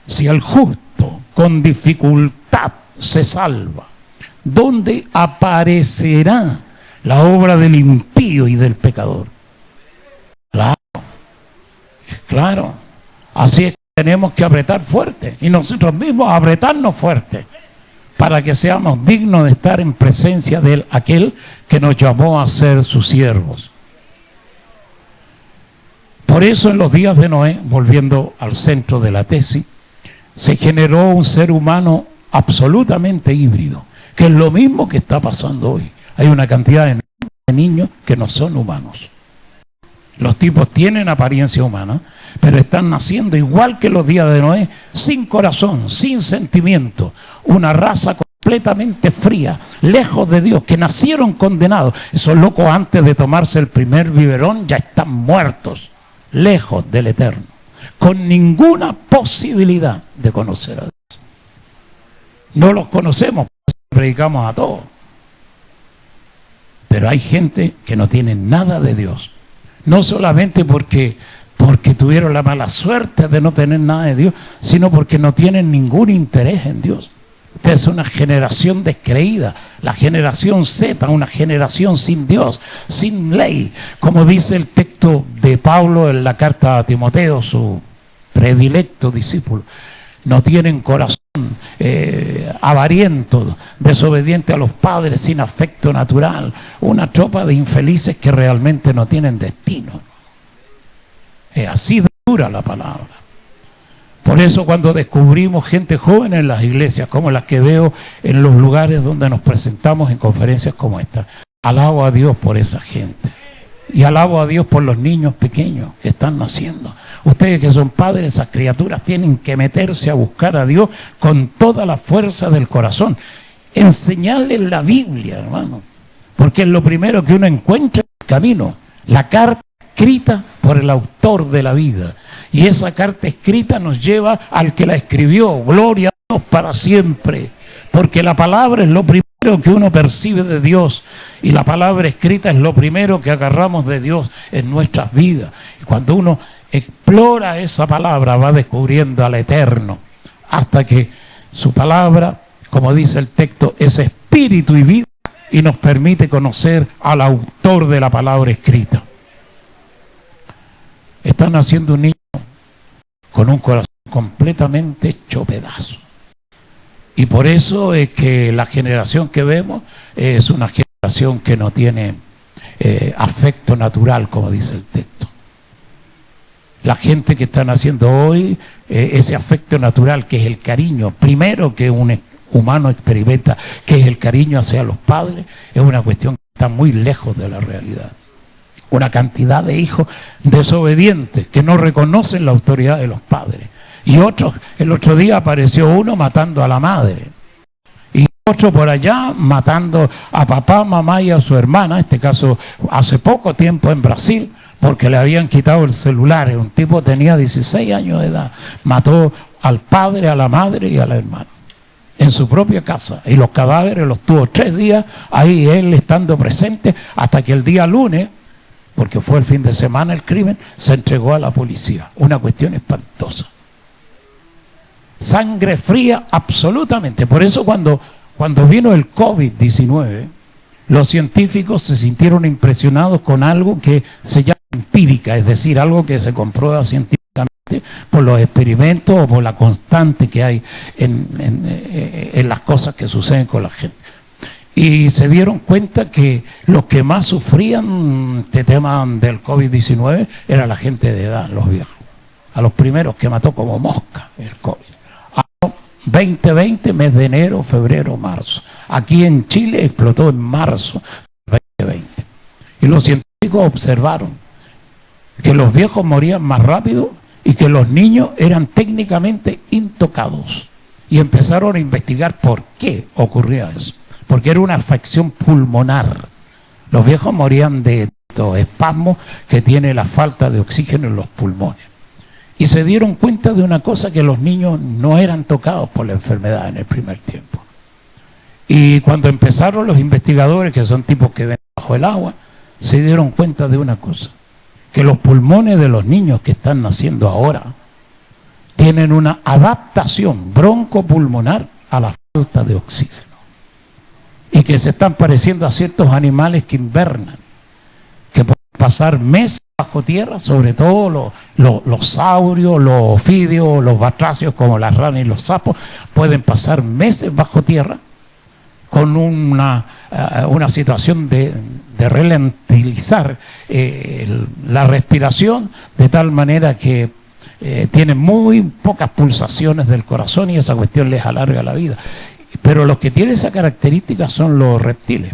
si el justo con dificultad se salva, ¿dónde aparecerá la obra del impío y del pecador? Claro, es claro. Así es que tenemos que apretar fuerte, y nosotros mismos apretarnos fuerte, para que seamos dignos de estar en presencia de aquel que nos llamó a ser sus siervos. Por eso en los días de Noé, volviendo al centro de la tesis, se generó un ser humano absolutamente híbrido, que es lo mismo que está pasando hoy. Hay una cantidad de niños que no son humanos. Los tipos tienen apariencia humana, pero están naciendo igual que los días de Noé, sin corazón, sin sentimiento, una raza completamente fría, lejos de Dios, que nacieron condenados. Esos locos antes de tomarse el primer biberón ya están muertos, lejos del Eterno, con ninguna posibilidad de conocer a Dios. No los conocemos, predicamos a todos. Pero hay gente que no tiene nada de Dios, no solamente porque tuvieron la mala suerte de no tener nada de Dios, sino porque no tienen ningún interés en Dios. Esta es una generación descreída, la generación Z, una generación sin Dios, sin ley, como dice el texto de Pablo en la carta a Timoteo, su predilecto discípulo. no tienen corazón, avariento, desobediente a los padres, sin afecto natural, una tropa de infelices que realmente no tienen destino. Es así de dura la palabra. Por eso cuando descubrimos gente joven en las iglesias, como las que veo en los lugares donde nos presentamos en conferencias como esta, alabo a Dios por esa gente. Y alabo a Dios por los niños pequeños que están naciendo. Ustedes que son padres, esas criaturas tienen que meterse a buscar a Dios con toda la fuerza del corazón. Enseñarles la Biblia, hermano. Porque es lo primero que uno encuentra en el camino. La carta escrita por el autor de la vida. Y esa carta escrita nos lleva al que la escribió. Gloria a Dios para siempre. Porque la palabra es lo primero que uno percibe de Dios, y la palabra escrita es lo primero que agarramos de Dios en nuestras vidas. Y cuando uno explora esa palabra, va descubriendo al Eterno, hasta que su palabra, como dice el texto, es espíritu y vida, y nos permite conocer al autor de la palabra escrita. Está naciendo un niño con un corazón completamente hecho pedazos. Y por eso es que la generación que vemos es una generación que no tiene afecto natural, como dice el texto. La gente que está naciendo hoy, ese afecto natural que es el cariño, primero que un humano experimenta, que es el cariño hacia los padres, es una cuestión que está muy lejos de la realidad. Una cantidad de hijos desobedientes que no reconocen la autoridad de los padres. Y otros, el otro día apareció uno matando a la madre. Y otro por allá matando a papá, mamá y a su hermana. En este caso, hace poco tiempo en Brasil, porque le habían quitado el celular. Un tipo tenía 16 años de edad. Mató al padre, a la madre y a la hermana. En su propia casa. Y los cadáveres los tuvo 3 días ahí, él estando presente, hasta que el día lunes, porque fue el fin de semana el crimen, se entregó a la policía. Una cuestión espantosa. Sangre fría absolutamente. Por eso cuando vino el COVID-19, los científicos se sintieron impresionados con algo que se llama empírica, es decir, algo que se comprueba científicamente por los experimentos o por la constante que hay en las cosas que suceden con la gente. Y se dieron cuenta que los que más sufrían este tema del COVID-19 era la gente de edad, los viejos. A los primeros que mató como mosca el COVID. 2020, mes de enero, febrero, marzo. Aquí en Chile explotó en marzo de 2020. Y los científicos observaron que los viejos morían más rápido y que los niños eran técnicamente intocados. Y empezaron a investigar por qué ocurría eso. Porque era una afección pulmonar. Los viejos morían de estos espasmos que tiene la falta de oxígeno en los pulmones. Y se dieron cuenta de una cosa, que los niños no eran tocados por la enfermedad en el primer tiempo. Y cuando empezaron los investigadores, que son tipos que ven bajo el agua, se dieron cuenta de una cosa, que los pulmones de los niños que están naciendo ahora tienen una adaptación broncopulmonar a la falta de oxígeno. Y que se están pareciendo a ciertos animales que invernan, que pueden pasar meses bajo tierra, sobre todo los saurios, los ofidios, los batracios como las ranas y los sapos, pueden pasar meses bajo tierra con una situación de ralentizar la respiración, de tal manera que tienen muy pocas pulsaciones del corazón y esa cuestión les alarga la vida. Pero los que tienen esa característica son los reptiles,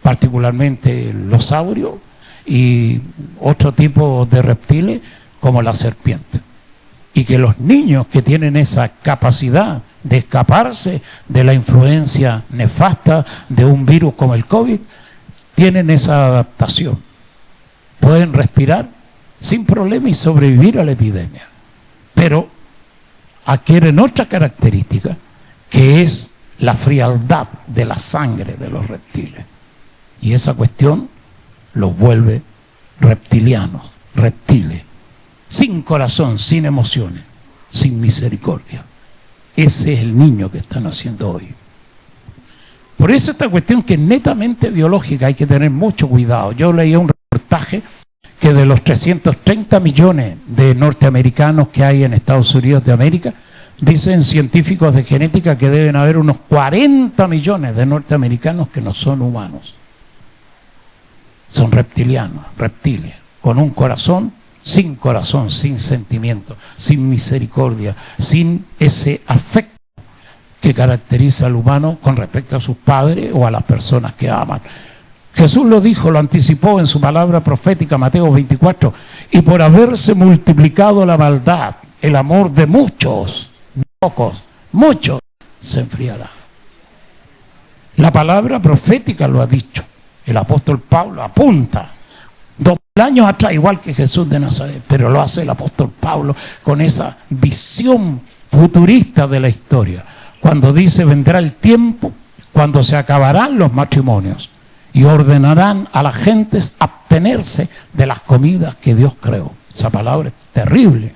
particularmente los saurios y otro tipo de reptiles como la serpiente. Y que los niños que tienen esa capacidad de escaparse de la influencia nefasta de un virus como el COVID, tienen esa adaptación. Pueden respirar sin problema y sobrevivir a la epidemia. Pero adquieren otra característica, que es la frialdad de la sangre de los reptiles. Y esa cuestión los vuelve reptilianos, reptiles, sin corazón, sin emociones, sin misericordia. Ese es el niño que están haciendo hoy. Por eso esta cuestión, que es netamente biológica, hay que tener mucho cuidado. Yo leí un reportaje que de los 330 millones de norteamericanos que hay en Estados Unidos de América, Dicen científicos de genética que deben haber unos 40 millones de norteamericanos que no son humanos. Son reptilianos, reptiles, con un corazón, sin sentimiento, sin misericordia, sin ese afecto que caracteriza al humano con respecto a sus padres o a las personas que aman. Jesús lo dijo, lo anticipó en su palabra profética, Mateo 24, y por haberse multiplicado la maldad, el amor de muchos, pocos, muchos, se enfriará. La palabra profética lo ha dicho. El apóstol Pablo apunta 2000 años atrás, igual que Jesús de Nazaret, pero lo hace el apóstol Pablo con esa visión futurista de la historia, cuando dice: vendrá el tiempo cuando se acabarán los matrimonios y ordenarán a las gentes abstenerse de las comidas que Dios creó. Esa palabra es terrible,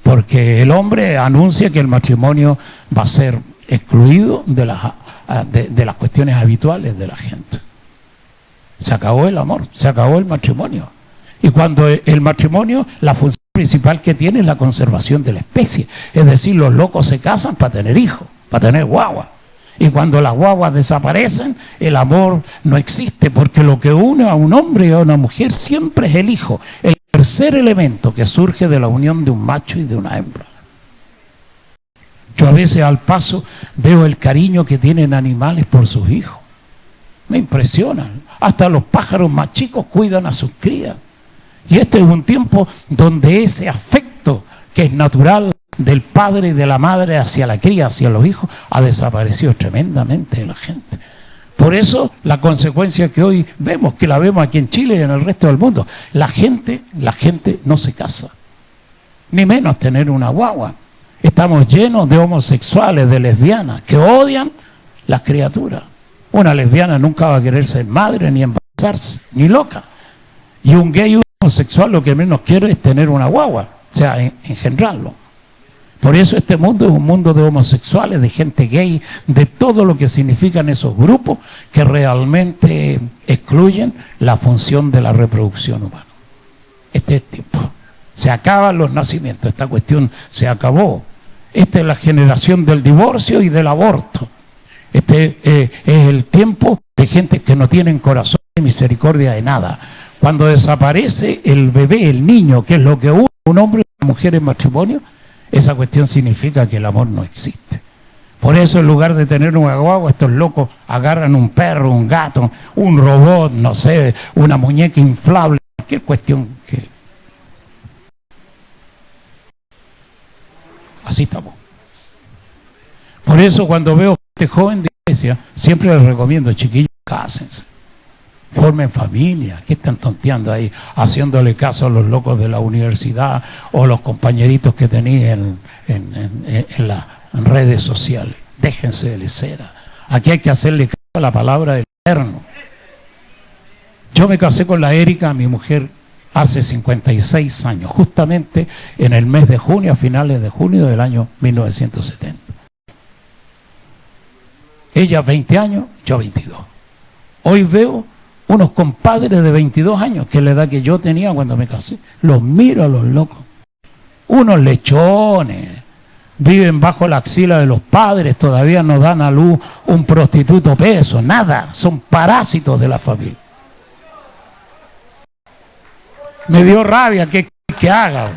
porque el hombre anuncia que el matrimonio va a ser excluido de las cuestiones habituales de la gente. Se acabó el amor, se acabó el matrimonio. Y cuando el matrimonio, la función principal que tiene es la conservación de la especie. Es decir, los locos se casan para tener hijos, para tener guaguas. Y cuando las guaguas desaparecen, el amor no existe, porque lo que une a un hombre y a una mujer siempre es el hijo, el tercer elemento que surge de la unión de un macho y de una hembra. Yo a veces al paso veo el cariño que tienen animales por sus hijos. Me impresionan. Hasta los pájaros más chicos cuidan a sus crías. Y este es un tiempo donde ese afecto que es natural del padre y de la madre hacia la cría, hacia los hijos, ha desaparecido tremendamente de la gente. Por eso la consecuencia que hoy vemos, que la vemos aquí en Chile y en el resto del mundo, la gente no se casa, ni menos tener una guagua. Estamos llenos de homosexuales, de lesbianas, que odian las criaturas. Una lesbiana nunca va a querer ser madre, ni embarazarse, ni loca. Y un gay homosexual lo que menos quiere es tener una guagua, o sea, engendrarlo. Por eso este mundo es un mundo de homosexuales, de gente gay, de todo lo que significan esos grupos que realmente excluyen la función de la reproducción humana. Este es el tiempo. Se acaban los nacimientos, esta cuestión se acabó. Esta es la generación del divorcio y del aborto. Este es el tiempo de gente que no tienen corazón ni misericordia de nada. Cuando desaparece el bebé, el niño, que es lo que une a un hombre y a una mujer en matrimonio, esa cuestión significa que el amor no existe. Por eso, en lugar de tener una guagua, estos locos agarran un perro, un gato, un robot, no sé, una muñeca inflable, cualquier cuestión que... Así estamos. Por eso, cuando veo gente joven de iglesia, siempre les recomiendo: chiquillos, cásense, formen familia. ¿Qué están tonteando ahí, haciéndole caso a los locos de la universidad o los compañeritos que tenían en las redes sociales? Déjense de lesera. Aquí hay que hacerle caso a la palabra del Eterno. Yo me casé con la Erika, mi mujer, hace 56 años, justamente en el mes de junio, a finales de junio del año 1970. Ella 20 años, yo 22. Hoy veo unos compadres de 22 años, que es la edad que yo tenía cuando me casé. Los miro a los locos. Unos lechones, viven bajo la axila de los padres, todavía no dan a luz un prostituto peso, nada, son parásitos de la familia. Me dio rabia que hagan.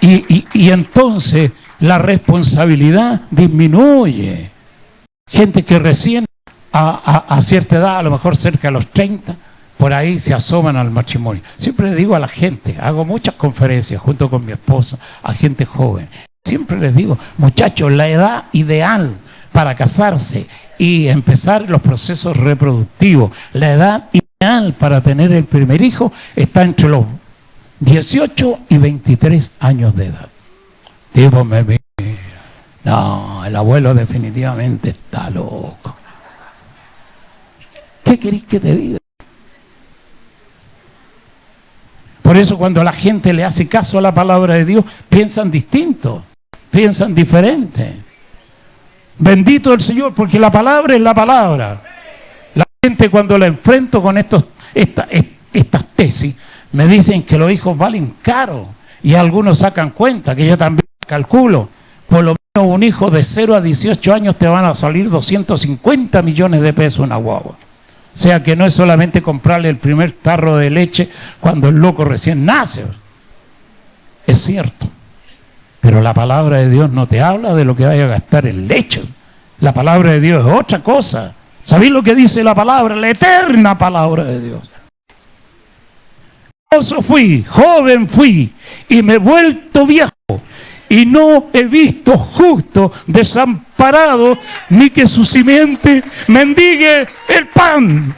Y entonces la responsabilidad disminuye. Gente que recién a cierta edad, a lo mejor cerca de los 30, por ahí se asoman al matrimonio. Siempre le digo a la gente, hago muchas conferencias junto con mi esposa a gente joven. Siempre les digo: muchachos, la edad ideal para casarse y empezar los procesos reproductivos, la edad ideal para tener el primer hijo está entre los 18 y 23 años de edad. Tipo, me mira: no, el abuelo definitivamente está loco. ¿Qué querés que te diga? Por eso, cuando la gente le hace caso a la palabra de Dios, piensan distinto, piensan diferente. Bendito el Señor, porque la palabra es la palabra. La gente, cuando la enfrento con estas tesis, me dicen que los hijos valen caro. Y algunos sacan cuenta, que yo también calculo, por lo menos un hijo de 0 a 18 años te van a salir 250 millones de pesos una guagua. O sea que no es solamente comprarle el primer tarro de leche cuando el loco recién nace. Es cierto. Pero la palabra de Dios no te habla de lo que vaya a gastar en leche. La palabra de Dios es otra cosa. ¿Sabéis lo que dice la palabra? La eterna palabra de Dios. Fui, joven fui, y me he vuelto viejo, y no he visto justo desamparado, ni que su simiente mendigue el pan.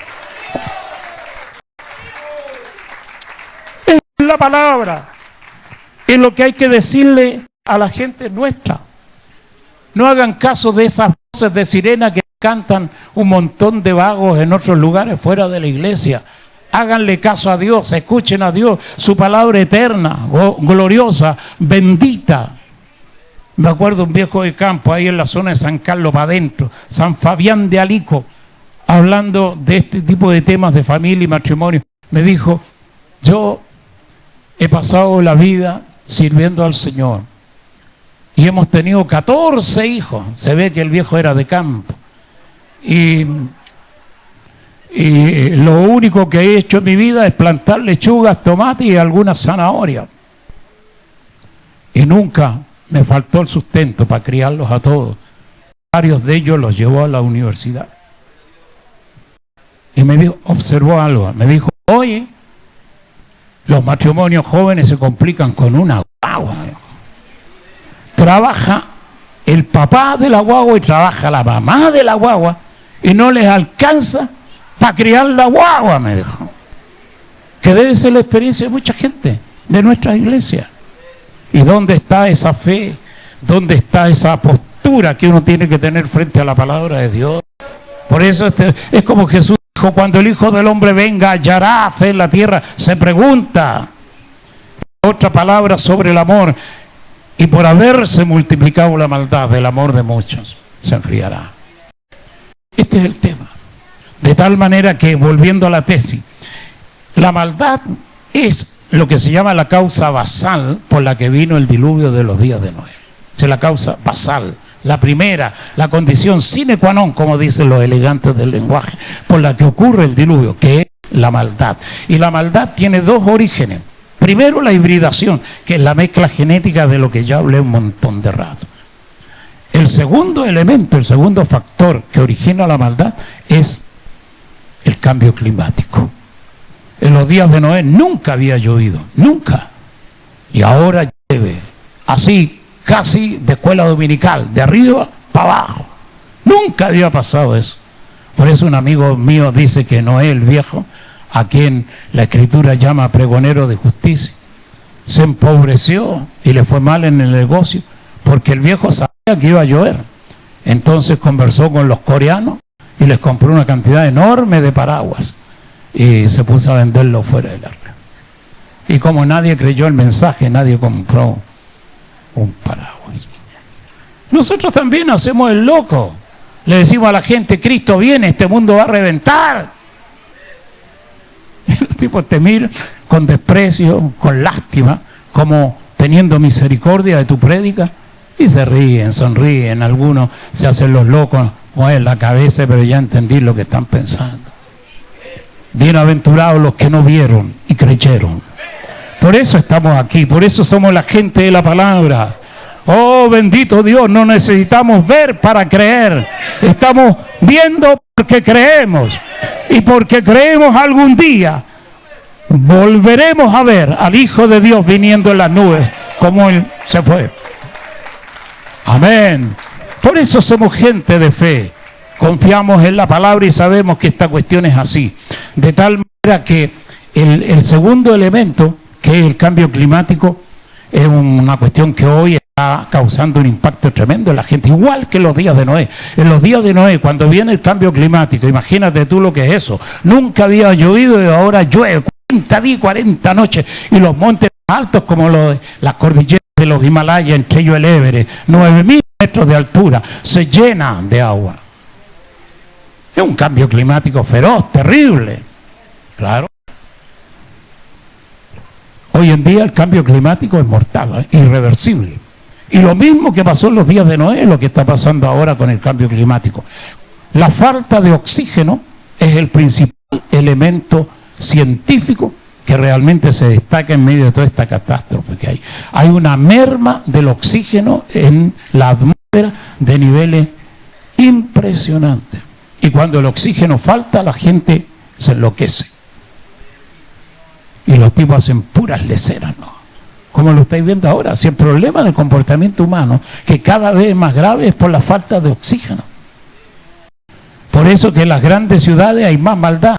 Es la palabra. Es lo que hay que decirle a la gente nuestra. No hagan caso de esas voces de sirena que cantan un montón de vagos en otros lugares fuera de la iglesia. Háganle caso a Dios, escuchen a Dios, su palabra eterna, gloriosa, bendita. Me acuerdo un viejo de campo ahí en la zona de San Carlos para adentro, San Fabián de Alico, hablando de este tipo de temas de familia y matrimonio. Me dijo, yo he pasado la vida sirviendo al Señor y hemos tenido 14 hijos. Se ve que el viejo era de campo. Y lo único que he hecho en mi vida es plantar lechugas, tomates y algunas zanahorias. Y nunca me faltó el sustento para criarlos a todos. Varios de ellos los llevó a la universidad. Y me dijo, observó algo, me dijo, oye, los matrimonios jóvenes se complican con una guagua. Trabaja el papá de la guagua y trabaja la mamá de la guagua y no les alcanza para criar la guagua, me dijo. Que debe ser la experiencia de mucha gente de nuestra iglesia. ¿Y dónde está esa fe? ¿Dónde está esa postura que uno tiene que tener frente a la palabra de Dios? Por eso es como Jesús dijo, cuando el Hijo del Hombre venga, hallará fe en la tierra. Se pregunta. Otra palabra sobre el amor. Y por haberse multiplicado la maldad, el amor de muchos se enfriará. Este es el tema. De tal manera que, volviendo a la tesis, la maldad es lo que se llama la causa basal por la que vino el diluvio de los días de Noé. Es la causa basal, la primera, la condición sine qua non, como dicen los elegantes del lenguaje, por la que ocurre el diluvio, que es la maldad. Y la maldad tiene dos orígenes. Primero, la hibridación, que es la mezcla genética de lo que ya hablé un montón de rato. El segundo elemento, el segundo factor que origina la maldad es el cambio climático. En los días de Noé nunca había llovido, nunca. Y ahora llueve, así, casi de escuela dominical, de arriba para abajo. Nunca había pasado eso. Por eso un amigo mío dice que Noé el viejo, a quien la Escritura llama pregonero de justicia, se empobreció y le fue mal en el negocio, porque el viejo sabía que iba a llover. Entonces conversó con los coreanos y les compró una cantidad enorme de paraguas y se puso a venderlo fuera del arca. Y como nadie creyó el mensaje, nadie compró un paraguas. Nosotros también hacemos el loco. Le decimos a la gente, Cristo viene, este mundo va a reventar. Y los tipos te miran con desprecio, con lástima, como teniendo misericordia de tu prédica, y se ríen, sonríen, algunos se hacen los locos, mueven la cabeza, pero ya entendí lo que están pensando. Bienaventurados los que no vieron y creyeron. Por eso estamos aquí, por eso somos la gente de la palabra. Oh, bendito Dios, no necesitamos ver para creer. Estamos viendo porque creemos. Y porque creemos algún día volveremos a ver al Hijo de Dios viniendo en las nubes como Él se fue. Amén. Por eso somos gente de fe. Confiamos en la palabra y sabemos que esta cuestión es así. De tal manera que el segundo elemento, que es el cambio climático, es una cuestión que hoy está causando un impacto tremendo en la gente, igual que en los días de Noé. En los días de Noé, cuando viene el cambio climático, imagínate tú lo que es eso. Nunca había llovido y ahora llueve 40 días, 40 noches, y los montes altos como las cordilleras de los Himalayas, entre ellos el Everest, 9.000 metros de altura, se llenan de agua. Es un cambio climático feroz, terrible. Claro. Hoy en día el cambio climático es mortal, irreversible. Y lo mismo que pasó en los días de Noé, lo que está pasando ahora con el cambio climático. La falta de oxígeno es el principal elemento científico que realmente se destaca en medio de toda esta catástrofe que hay. Hay una merma del oxígeno en la atmósfera de niveles impresionantes. Y cuando el oxígeno falta, la gente se enloquece. Y los tipos hacen puras leceras, ¿no? Como lo estáis viendo ahora. Si el problema del comportamiento humano, que cada vez es más grave, es por la falta de oxígeno. Por eso que en las grandes ciudades hay más maldad.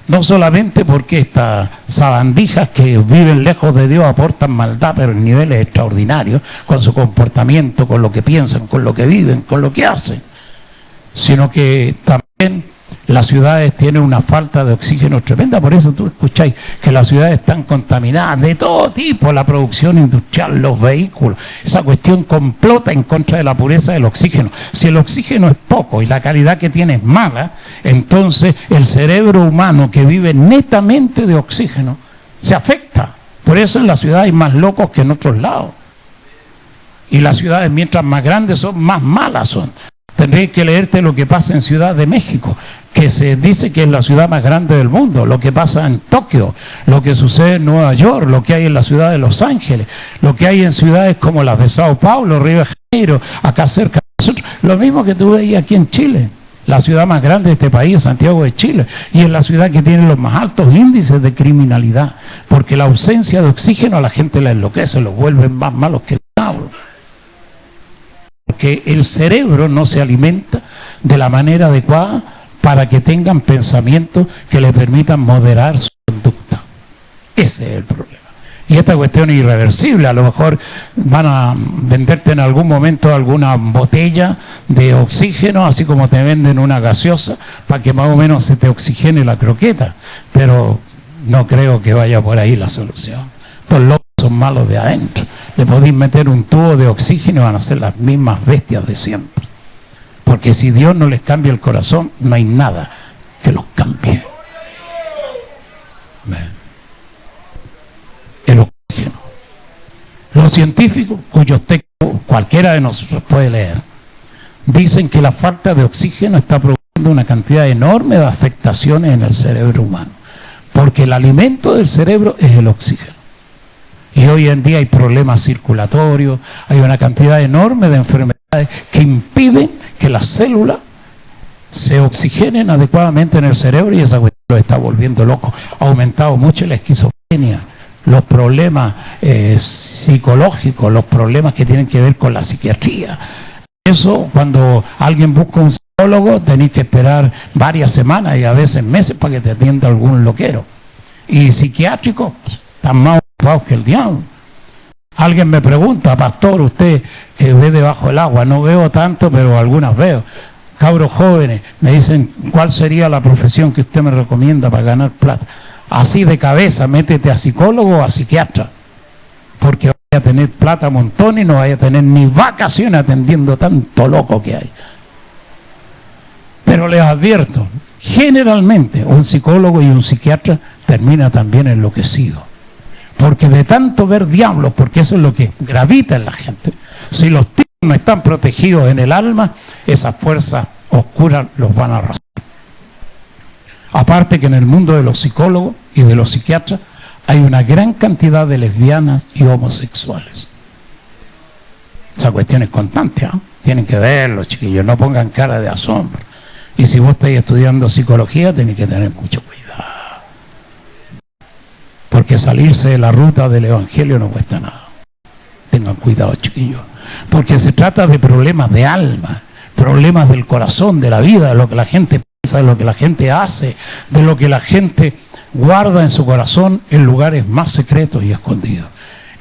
No solamente porque estas sabandijas que viven lejos de Dios aportan maldad, pero en niveles extraordinarios, con su comportamiento, con lo que piensan, con lo que viven, con lo que hacen, sino que también las ciudades tienen una falta de oxígeno tremenda. Por eso tú escucháis que las ciudades están contaminadas de todo tipo, la producción industrial, los vehículos. Esa cuestión complota en contra de la pureza del oxígeno. Si el oxígeno es poco y la calidad que tiene es mala, entonces el cerebro humano que vive netamente de oxígeno se afecta. Por eso en las ciudades hay más locos que en otros lados. Y las ciudades, mientras más grandes son, más malas son. Tendréis que leerte lo que pasa en Ciudad de México, que se dice que es la ciudad más grande del mundo, lo que pasa en Tokio, lo que sucede en Nueva York, lo que hay en la ciudad de Los Ángeles, lo que hay en ciudades como las de Sao Paulo, Río de Janeiro, acá cerca de nosotros, lo mismo que tú veías aquí en Chile. La ciudad más grande de este país es Santiago de Chile, y es la ciudad que tiene los más altos índices de criminalidad, porque la ausencia de oxígeno a la gente la enloquece, los vuelve más malos que el diablo. Que el cerebro no se alimenta de la manera adecuada para que tengan pensamientos que les permitan moderar su conducta. Ese es el problema. Y esta cuestión es irreversible. A lo mejor van a venderte en algún momento alguna botella de oxígeno, así como te venden una gaseosa, para que más o menos se te oxigene la croqueta. Pero no creo que vaya por ahí la solución. Estos locos son malos de adentro. Le podéis meter un tubo de oxígeno y van a ser las mismas bestias de siempre. Porque si Dios no les cambia el corazón, no hay nada que los cambie. El oxígeno. Los científicos, cuyos textos cualquiera de nosotros puede leer, dicen que la falta de oxígeno está produciendo una cantidad enorme de afectaciones en el cerebro humano. Porque el alimento del cerebro es el oxígeno. Y hoy en día hay problemas circulatorios, hay una cantidad enorme de enfermedades que impiden que las células se oxigenen adecuadamente en el cerebro, y esa cuestión lo está volviendo loco. Ha aumentado mucho la esquizofrenia, los problemas psicológicos, los problemas que tienen que ver con la psiquiatría. Eso, cuando alguien busca un psicólogo, tenéis que esperar varias semanas y a veces meses para que te atienda algún loquero. Y psiquiátrico, están más ocupados que el diablo. Alguien me pregunta: pastor, usted que ve debajo del agua. No veo tanto, pero algunas veo. Cabros jóvenes me dicen: ¿cuál sería la profesión que usted me recomienda para ganar plata? Así de cabeza, métete a psicólogo o a psiquiatra, porque vaya a tener plata a montón y no vaya a tener ni vacaciones atendiendo tanto loco que hay. Pero les advierto, generalmente un psicólogo y un psiquiatra termina también enloquecido, porque de tanto ver diablos, porque eso es lo que gravita en la gente. Si los tipos no están protegidos en el alma, esas fuerzas oscuras los van a arrastrar. Aparte que en el mundo de los psicólogos y de los psiquiatras hay una gran cantidad de lesbianas y homosexuales. Esa cuestión es constante, ¿eh? Tienen que verlo, chiquillos, no pongan cara de asombro. Y si vos estáis estudiando psicología, tenéis que tener mucho cuidado, porque salirse de la ruta del evangelio no cuesta nada. Tengan cuidado, chiquillos, porque se trata de problemas de alma, problemas del corazón, de la vida, de lo que la gente piensa, de lo que la gente hace, de lo que la gente guarda en su corazón en lugares más secretos y escondidos.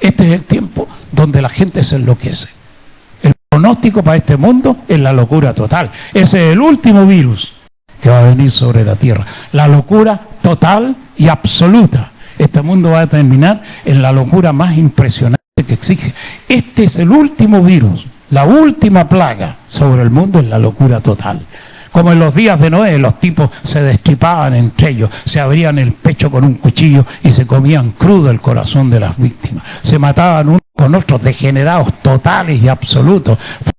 Este es el tiempo donde la gente se enloquece. El pronóstico para este mundo es la locura total. Ese es el último virus que va a venir sobre la tierra. La locura total y absoluta. Este mundo va a terminar en la locura más impresionante que existe. Este es el último virus, la última plaga sobre el mundo es la locura total. Como en los días de Noé, los tipos se destripaban entre ellos, se abrían el pecho con un cuchillo y se comían crudo el corazón de las víctimas. Se mataban unos con otros, degenerados totales y absolutos,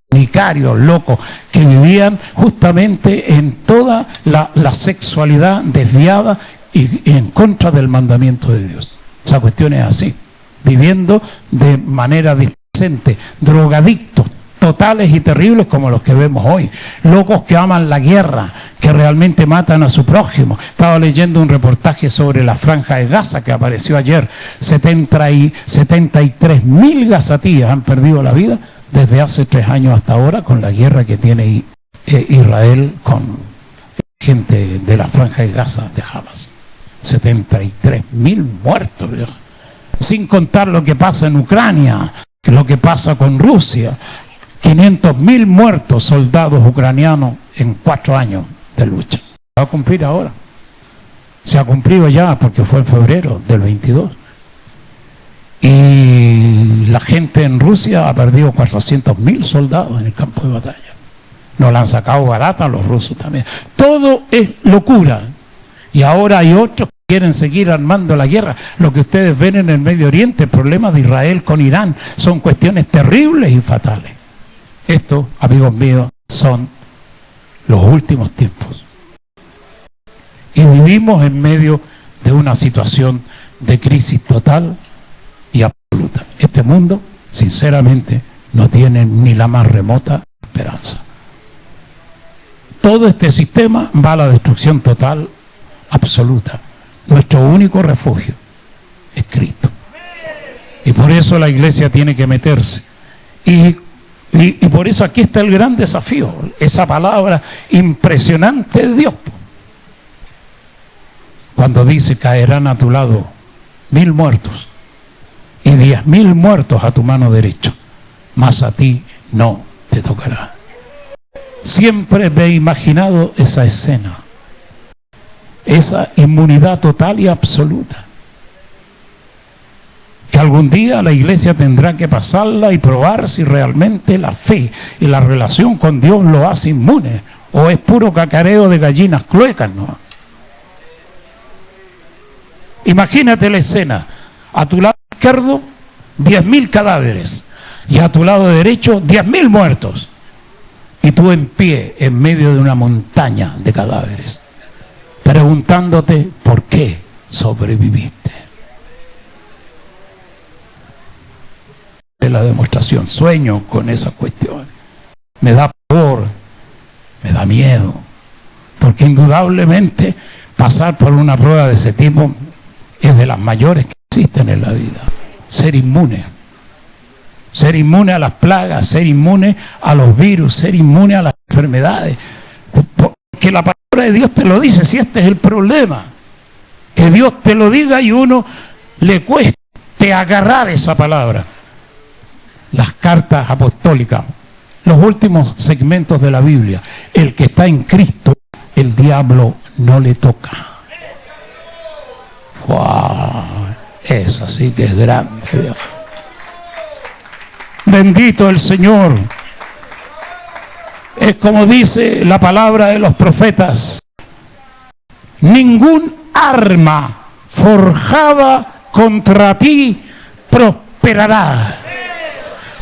fornicarios, locos, que vivían justamente en toda la sexualidad desviada y en contra del mandamiento de Dios. Esa cuestión es así, viviendo de manera displicente, drogadictos, totales y terribles como los que vemos hoy, locos que aman la guerra, que realmente matan a su prójimo. Estaba leyendo un reportaje sobre la Franja de Gaza que apareció ayer. 73.000 gazatíes han perdido la vida desde hace 3 años hasta ahora con la guerra que tiene Israel con gente de la Franja de Gaza de Hamas. 73.000 muertos, sin contar lo que pasa en Ucrania, lo que pasa con Rusia. 500.000 muertos soldados ucranianos en 4 años de lucha. Se va a cumplir ahora. Se ha cumplido ya porque fue en febrero del 22. Y la gente en Rusia ha perdido 400.000 soldados en el campo de batalla. Nos la han sacado barata los rusos también. Todo es locura. Y ahora hay otros que quieren seguir armando la guerra. Lo que ustedes ven en el Medio Oriente, el problema de Israel con Irán, son cuestiones terribles y fatales. Estos, amigos míos, son los últimos tiempos. Y vivimos en medio de una situación de crisis total y absoluta. Este mundo, sinceramente, no tiene ni la más remota esperanza. Todo este sistema va a la destrucción total, absoluta. Nuestro único refugio es Cristo. Y por eso la iglesia tiene que meterse. Y por eso aquí está el gran desafío, esa palabra impresionante de Dios. Cuando dice, caerán a tu lado 1.000 muertos y 10.000 muertos a tu mano derecha, mas a ti no te tocará. Siempre me he imaginado esa escena, esa inmunidad total y absoluta, que algún día la iglesia tendrá que pasarla y probar si realmente la fe y la relación con Dios lo hace inmune, o es puro cacareo de gallinas cluecas, ¿no? Imagínate la escena, a tu lado izquierdo 10.000 cadáveres y a tu lado derecho 10.000 muertos, y tú en pie en medio de una montaña de cadáveres, preguntándote por qué sobreviviste. De la demostración, sueño con esa cuestión, me da pavor, me da miedo, porque indudablemente pasar por una prueba de ese tipo es de las mayores que existen en la vida. Ser inmune a las plagas, ser inmune a los virus, ser inmune a las enfermedades, porque la palabra de Dios te lo dice. Si este es el problema, que Dios te lo diga y uno le cueste agarrar esa palabra. Las cartas apostólicas, los últimos segmentos de la Biblia, el que está en Cristo, el diablo no le toca. ¡Wow! Esa sí que es grande. Bendito el Señor. Es como dice la palabra de los profetas: ningún arma forjada contra ti prosperará,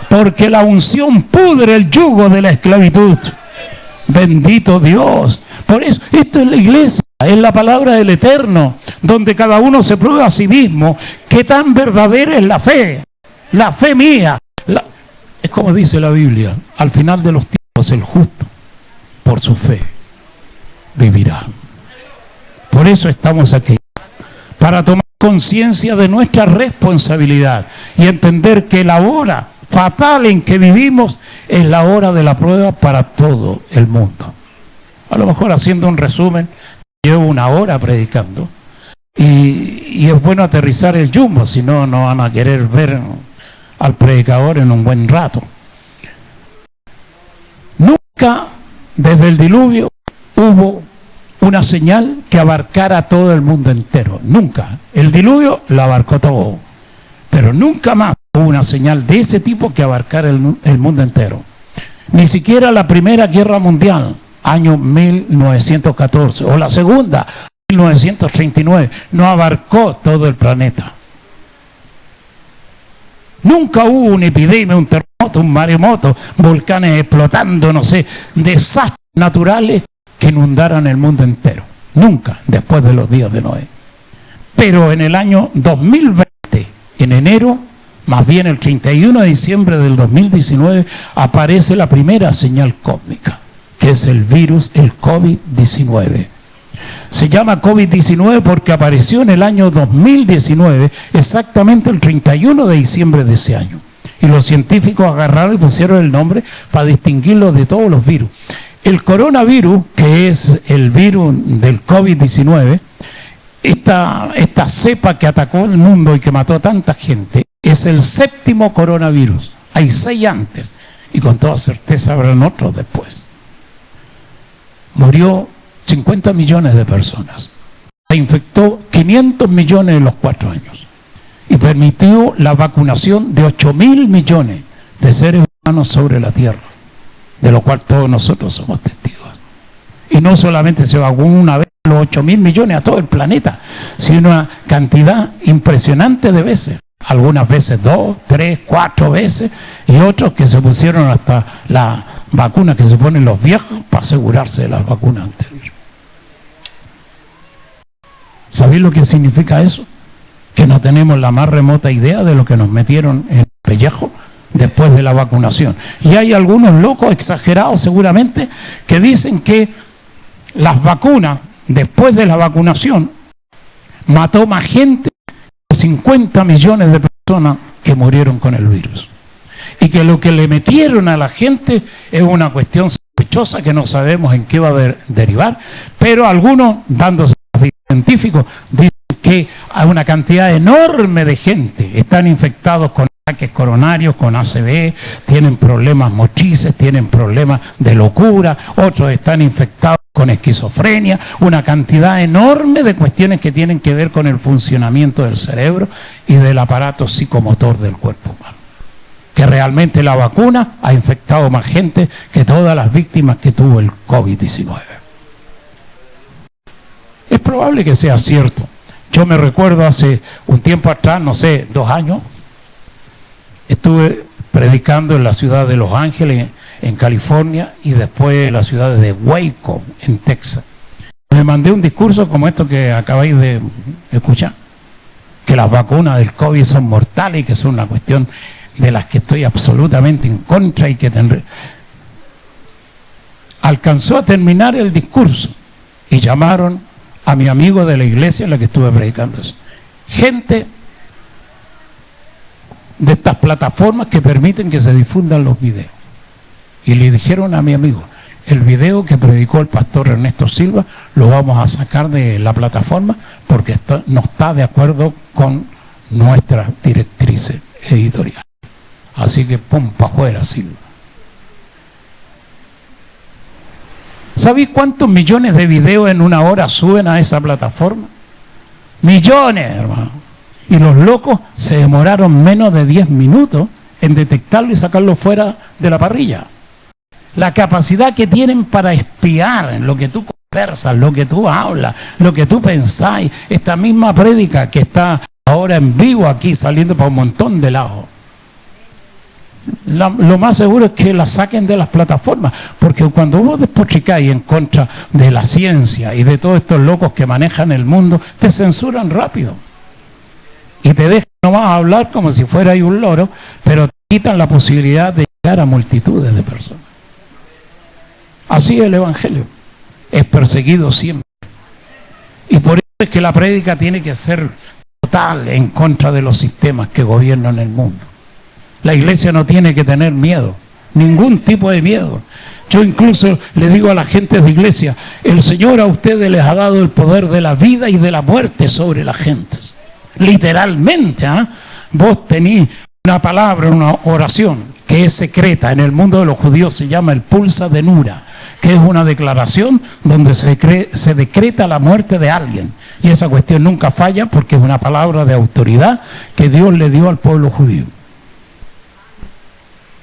porque la unción pudre el yugo de la esclavitud. Bendito Dios. Por eso, esto es la iglesia, es la palabra del Eterno, donde cada uno se prueba a sí mismo qué tan verdadera es la fe mía. Es como dice la Biblia, al final de los tiempos el justo, por su fe, vivirá. Por eso estamos aquí, para tomar conciencia de nuestra responsabilidad y entender que la hora fatal en que vivimos es la hora de la prueba para todo el mundo. A lo mejor, haciendo un resumen, llevo 1 hora predicando y es bueno aterrizar el jumbo, si no, no van a querer ver al predicador en un buen rato. Nunca desde el diluvio hubo una señal que abarcara a todo el mundo entero. Nunca. El diluvio lo abarcó todo, pero nunca más hubo una señal de ese tipo que abarcara el mundo entero. Ni siquiera la Primera Guerra Mundial, año 1914, o la segunda, 1939, no abarcó todo el planeta. Nunca hubo una epidemia, un terremoto, un maremoto, volcanes explotando, no sé, desastres naturales que inundaran el mundo entero. Nunca, después de los días de Noé. Pero en el año 2020, en enero, más bien el 31 de diciembre del 2019, aparece la primera señal cósmica, que es el virus, el COVID-19. Se llama COVID-19 porque apareció en el año 2019, exactamente el 31 de diciembre de ese año. Y los científicos agarraron y pusieron el nombre para distinguirlo de todos los virus. El coronavirus, que es el virus del COVID-19, esta cepa que atacó el mundo y que mató a tanta gente, es el 7º coronavirus. Hay 6 antes y con toda certeza habrán otros después. Murió 50 millones de personas. Se infectó 500 millones en los 4 años. Y permitió la vacunación de 8.000 millones de seres humanos sobre la Tierra, de lo cual todos nosotros somos testigos. Y no solamente se vacunó una vez los 8.000 millones a todo el planeta, sino una cantidad impresionante de veces. Algunas veces 2, 3, 4 veces, y otros que se pusieron hasta la vacuna que se ponen los viejos para asegurarse de las vacunas anteriores. ¿Sabéis lo que significa eso? Que no tenemos la más remota idea de lo que nos metieron en el pellejo después de la vacunación. Y hay algunos locos exagerados seguramente que dicen que las vacunas después de la vacunación mató más gente que 50 millones de personas que murieron con el virus. Y que lo que le metieron a la gente es una cuestión sospechosa que no sabemos en qué va a derivar, pero algunos, dándose científicos, dicen que hay una cantidad enorme de gente están infectados con ataques coronarios, con ACV, tienen problemas motrices, tienen problemas de locura, otros están infectados con esquizofrenia, una cantidad enorme de cuestiones que tienen que ver con el funcionamiento del cerebro y del aparato psicomotor del cuerpo humano. Que realmente la vacuna ha infectado más gente que todas las víctimas que tuvo el COVID-19. Es probable que sea cierto. Yo me recuerdo hace un tiempo atrás, no sé, 2 años, estuve predicando en la ciudad de Los Ángeles, en California, y después en la ciudad de Waco, en Texas. Me mandé un discurso como esto que acabáis de escuchar, que las vacunas del COVID son mortales y que son una cuestión de las que estoy absolutamente en contra y que tendré. Alcanzó a terminar el discurso y llamaron a mi amigo de la iglesia en la que estuve predicando eso. Gente de estas plataformas que permiten que se difundan los videos. Y le dijeron a mi amigo, el video que predicó el pastor Ernesto Silva lo vamos a sacar de la plataforma porque no está de acuerdo con nuestras directrices editoriales. Así que pum, para afuera Silva. ¿Sabéis cuántos millones de videos en una hora suben a esa plataforma? Millones, hermano. Y los locos se demoraron menos de 10 minutos en detectarlo y sacarlo fuera de la parrilla. La capacidad que tienen para espiar en lo que tú conversas, lo que tú hablas, lo que tú pensáis. Esta misma prédica que está ahora en vivo aquí saliendo para un montón de lados. Lo más seguro es que la saquen de las plataformas, porque cuando vos despotricáis en contra de la ciencia y de todos estos locos que manejan el mundo, te censuran rápido y te dejan nomás hablar como si fuera ahí un loro, pero te quitan la posibilidad de llegar a multitudes de personas. Así es el evangelio, es perseguido siempre, y por eso es que la prédica tiene que ser total en contra de los sistemas que gobiernan el mundo. La iglesia no tiene que tener miedo, ningún tipo de miedo. Yo incluso le digo a la gente de iglesia, el Señor a ustedes les ha dado el poder de la vida y de la muerte sobre las gentes. Literalmente, vos tenés una palabra, una oración que es secreta. En el mundo de los judíos se llama el pulsa de Nura, que es una declaración donde se decreta la muerte de alguien. Y esa cuestión nunca falla porque es una palabra de autoridad que Dios le dio al pueblo judío.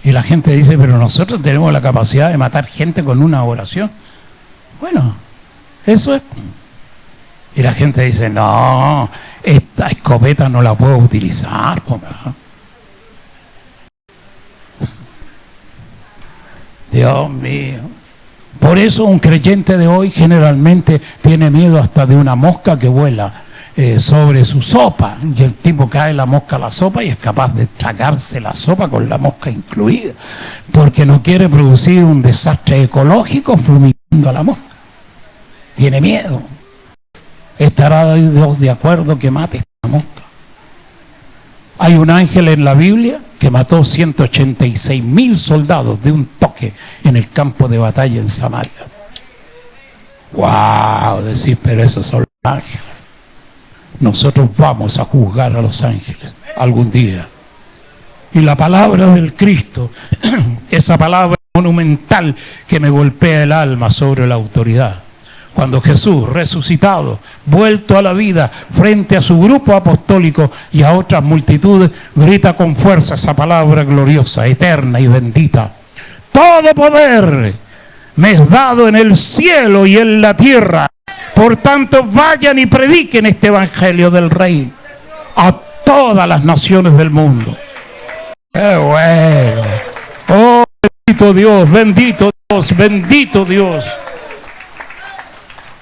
Y la gente dice, pero nosotros tenemos la capacidad de matar gente con una oración. Bueno, eso es. Y la gente dice, no, esta escopeta no la puedo utilizar. Dios mío. Por eso un creyente de hoy generalmente tiene miedo hasta de una mosca que vuela sobre su sopa. Y el tipo cae la mosca a la sopa y es capaz de tragarse la sopa con la mosca incluida. Porque no quiere producir un desastre ecológico fumigando a la mosca. Tiene miedo. ¿Estará Dios de acuerdo que mate esta mosca? Hay un ángel en la Biblia que mató 186.000 soldados de un toque en el campo de batalla en Samaria. ¡Wow! Decís, pero esos son los ángeles. Nosotros vamos a juzgar a los ángeles algún día. Y la palabra del Cristo, esa palabra monumental que me golpea el alma sobre la autoridad. Cuando Jesús, resucitado, vuelto a la vida frente a su grupo apostólico y a otras multitudes, grita con fuerza esa palabra gloriosa, eterna y bendita. Todo poder me es dado en el cielo y en la tierra. Por tanto, vayan y prediquen este evangelio del Rey a todas las naciones del mundo. ¡Qué bueno! ¡Oh, bendito Dios, bendito Dios, bendito Dios!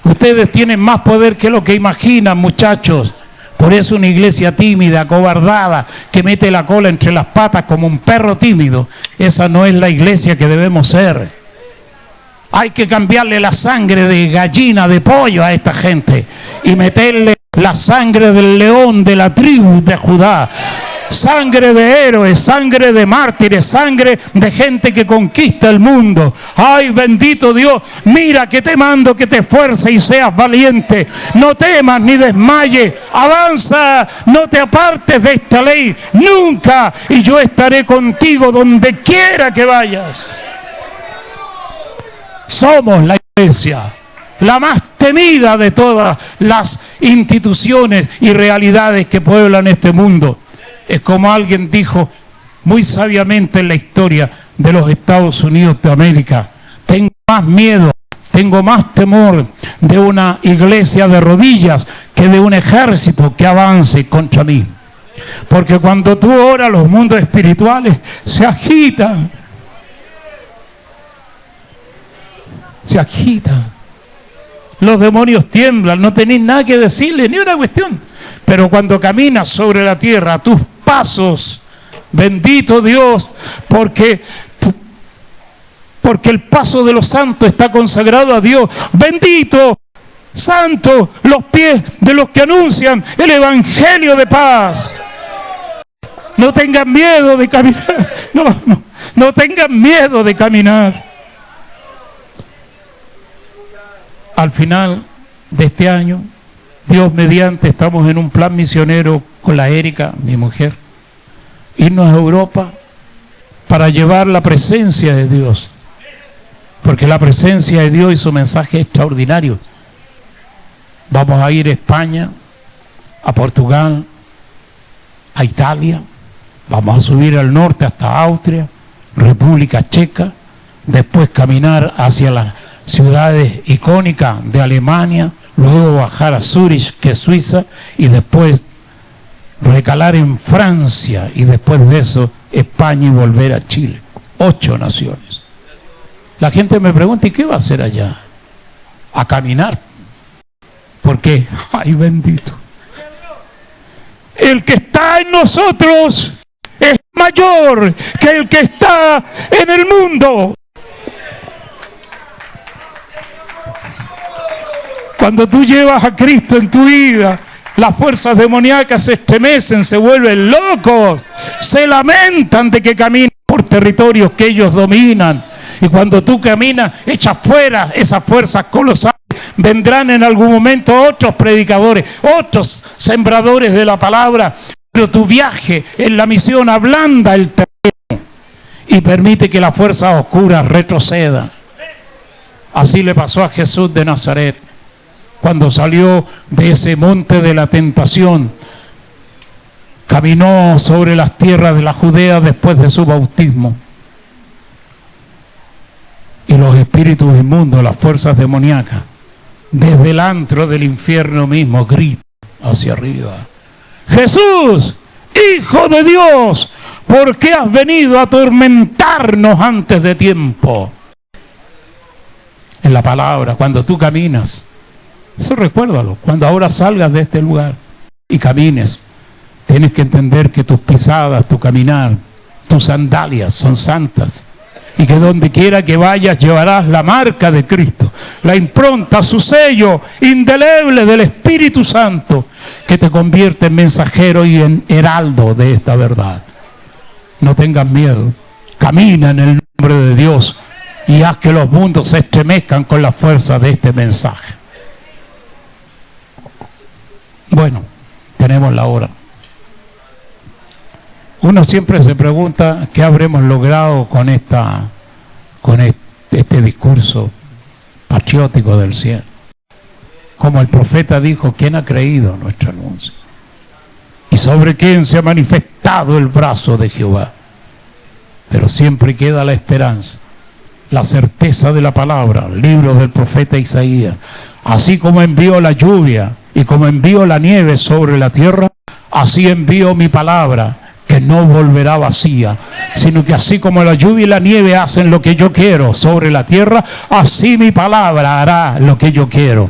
Ustedes tienen más poder que lo que imaginan, muchachos. Por eso una iglesia tímida, acobardada, que mete la cola entre las patas como un perro tímido, esa no es la iglesia que debemos ser. Hay que cambiarle la sangre de gallina, de pollo a esta gente y meterle la sangre del león de la tribu de Judá. Sangre de héroes, sangre de mártires, sangre de gente que conquista el mundo. ¡Ay, bendito Dios! Mira que te mando que te esfuerces y seas valiente. No temas ni desmayes. Avanza, no te apartes de esta ley nunca. Y yo estaré contigo donde quiera que vayas. Somos la iglesia, la más temida de todas las instituciones y realidades que pueblan este mundo. Es como alguien dijo muy sabiamente en la historia de los Estados Unidos de América: tengo más miedo, tengo más temor de una iglesia de rodillas que de un ejército que avance contra mí. Porque cuando tú oras, los mundos espirituales se agitan. Se agitan. Los demonios tiemblan, no tenéis nada que decirle, ni una cuestión. Pero cuando caminas sobre la tierra, tus pasos, bendito Dios, porque el paso de los santos está consagrado a Dios. Bendito, santo, los pies de los que anuncian el evangelio de paz. No tengan miedo de caminar. No tengan miedo de caminar. Al final de este año, Dios mediante, estamos en un plan misionero con la Erika, mi mujer, irnos a Europa para llevar la presencia de Dios, porque la presencia de Dios y su mensaje es extraordinario. Vamos a ir a España, a Portugal, a Italia, vamos a subir al norte hasta Austria, República Checa, después caminar hacia las ciudades icónicas de Alemania, luego bajar a Zúrich, que es Suiza, y después recalar en Francia, y después de eso España y volver a Chile. 8 naciones. La gente me pregunta, ¿y qué va a hacer allá? A caminar. Porque, ay bendito, el que está en nosotros es mayor que el que está en el mundo. Cuando tú llevas a Cristo en tu vida, las fuerzas demoníacas se estremecen, se vuelven locos, se lamentan de que caminan por territorios que ellos dominan. Y cuando tú caminas, echas fuera esas fuerzas colosales. Vendrán en algún momento otros predicadores, otros sembradores de la palabra, pero tu viaje en la misión ablanda el terreno y permite que las fuerzas oscuras retrocedan. Así le pasó a Jesús de Nazaret. Cuando salió de ese monte de la tentación, caminó sobre las tierras de la Judea después de su bautismo. y los espíritus inmundos, las fuerzas demoníacas, desde el antro del infierno mismo, gritan hacia arriba: Jesús, Hijo de Dios, ¿por qué has venido a atormentarnos antes de tiempo? En la palabra, cuando tú caminas, eso recuérdalo, cuando ahora salgas de este lugar y camines, tienes que entender que tus pisadas, tu caminar, tus sandalias son santas, y que donde quiera que vayas llevarás la marca de Cristo, la impronta, su sello indeleble del Espíritu Santo, que te convierte en mensajero y en heraldo de esta verdad. No tengas miedo, camina en el nombre de Dios y haz que los mundos se estremezcan con la fuerza de este mensaje. Bueno, tenemos la hora. Uno siempre se pregunta qué habremos logrado con este discurso patriótico del cielo. Como el profeta dijo, ¿quién ha creído nuestro anuncio? ¿Y sobre quién se ha manifestado el brazo de Jehová? Pero siempre queda la esperanza, la certeza de la palabra, el libro del profeta Isaías. Así como envió la lluvia y como envió la nieve sobre la tierra, así envío mi palabra, que no volverá vacía, sino que así como la lluvia y la nieve hacen lo que yo quiero sobre la tierra, así mi palabra hará lo que yo quiero,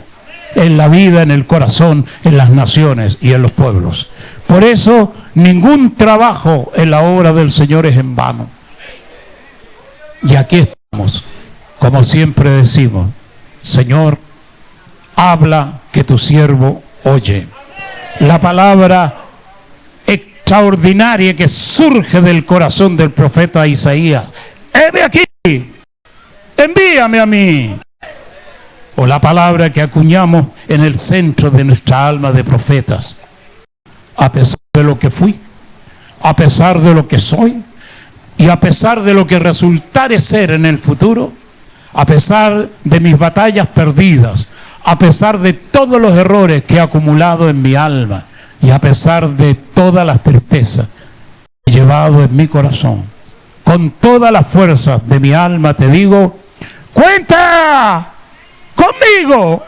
en la vida, en el corazón, en las naciones y en los pueblos. Por eso, ningún trabajo en la obra del Señor es en vano. Y aquí estamos, como siempre decimos: Señor, habla, que tu siervo oye. La palabra extraordinaria que surge del corazón del profeta Isaías: heme aquí, envíame a mí. O la palabra que acuñamos en el centro de nuestra alma de profetas: a pesar de lo que fui, a pesar de lo que soy, y a pesar de lo que resultare ser en el futuro, a pesar de mis batallas perdidas, a pesar de todos los errores que he acumulado en mi alma, y a pesar de todas las tristezas que he llevado en mi corazón, con toda la fuerza de mi alma te digo: ¡cuenta conmigo!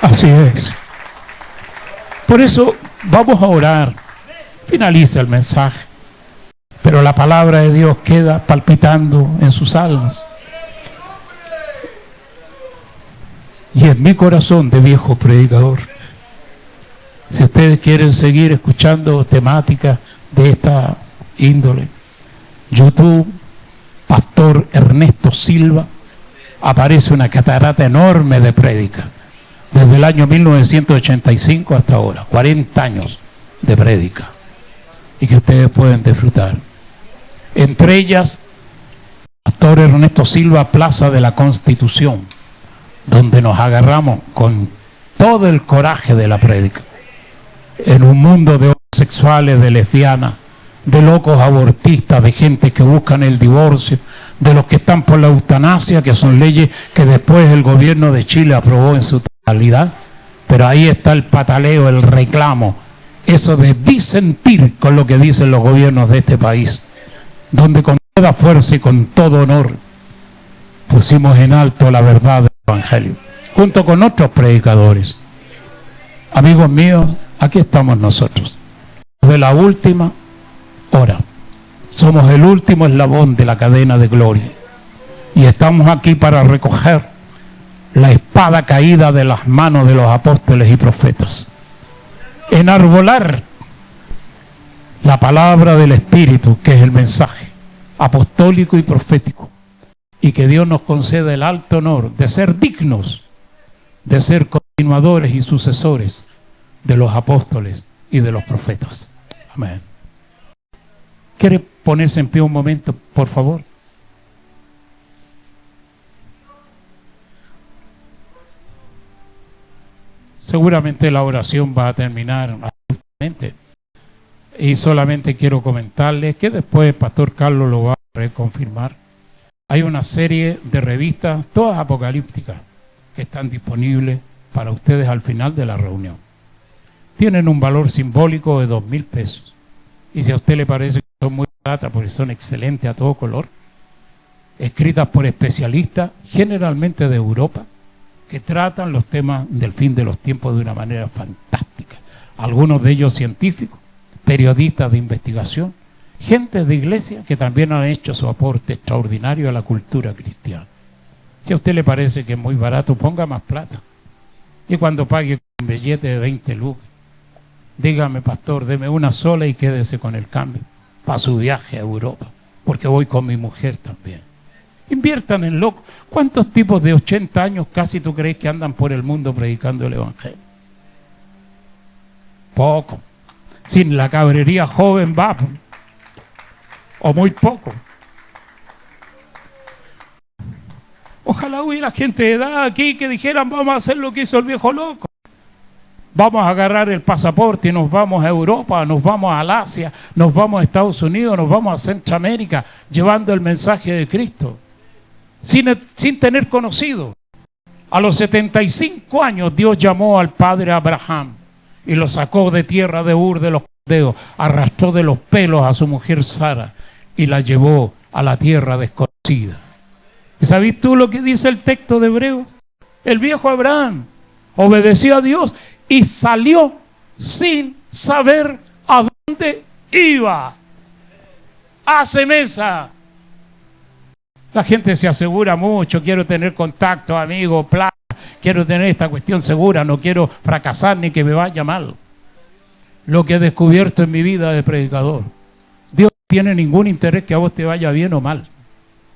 Así es. Por eso vamos a orar. Finaliza el mensaje, pero la palabra de Dios queda palpitando en sus almas. Y en mi corazón de viejo predicador, si ustedes quieren seguir escuchando temáticas de esta índole, YouTube, Pastor Ernesto Silva, aparece una catarata enorme de prédicas, desde el año 1985 hasta ahora, 40 años de prédica, y que ustedes pueden disfrutar. Entre ellas, Pastor Ernesto Silva, Plaza de la Constitución, donde nos agarramos con todo el coraje de la prédica, en un mundo de homosexuales, de lesbianas, de locos abortistas, de gente que buscan el divorcio, de los que están por la eutanasia, que son leyes que después el gobierno de Chile aprobó en su totalidad. Pero ahí está el pataleo, el reclamo, eso de disentir con lo que dicen los gobiernos de este país, donde con toda fuerza y con todo honor pusimos en alto la verdad del Evangelio, junto con otros predicadores. Amigos míos, aquí estamos nosotros, de la última hora. Somos el último eslabón de la cadena de gloria. Y estamos aquí para recoger la espada caída de las manos de los apóstoles y profetas. Enarbolar la palabra del Espíritu, que es el mensaje apostólico y profético. Y que Dios nos conceda el alto honor de ser dignos, de ser continuadores y sucesores de los apóstoles y de los profetas. Amén. ¿Quiere ponerse en pie un momento, por favor? Seguramente la oración va a terminar abruptamente. Y solamente quiero comentarles que después el Pastor Carlos lo va a reconfirmar. Hay una serie de revistas, todas apocalípticas, que están disponibles para ustedes al final de la reunión. Tienen un valor simbólico de 2.000 pesos. Y si a usted le parece que son muy baratas porque son excelentes a todo color, escritas por especialistas, generalmente de Europa, que tratan los temas del fin de los tiempos de una manera fantástica. Algunos de ellos científicos, periodistas de investigación, gente de iglesia que también han hecho su aporte extraordinario a la cultura cristiana. Si a usted le parece que es muy barato, ponga más plata. Y cuando pague un billete de 20 lucas, dígame, pastor, deme una sola y quédese con el cambio para su viaje a Europa, porque voy con mi mujer también. Inviertan en loco. ¿Cuántos tipos de 80 años casi tú crees que andan por el mundo predicando el evangelio? Poco. Sin la cabrería joven va, o muy poco. Ojalá hubiera gente de edad aquí que dijeran, vamos a hacer lo que hizo el viejo loco. Vamos a agarrar el pasaporte y nos vamos a Europa, nos vamos al Asia, nos vamos a Estados Unidos, nos vamos a Centroamérica, llevando el mensaje de Cristo. Sin tener conocido. A los 75 años Dios llamó al padre Abraham y lo sacó de tierra de Ur de los Caldeos, arrastró de los pelos a su mujer Sara y la llevó a la tierra desconocida. ¿Y sabes tú lo que dice el texto de Hebreos? El viejo Abraham obedeció a Dios y salió sin saber a dónde iba. Hace mesa. La gente se asegura mucho, quiero tener contacto, amigos, plata, quiero tener esta cuestión segura, no quiero fracasar ni que me vaya mal. Lo que he descubierto en mi vida de predicador, Dios no tiene ningún interés que a vos te vaya bien o mal.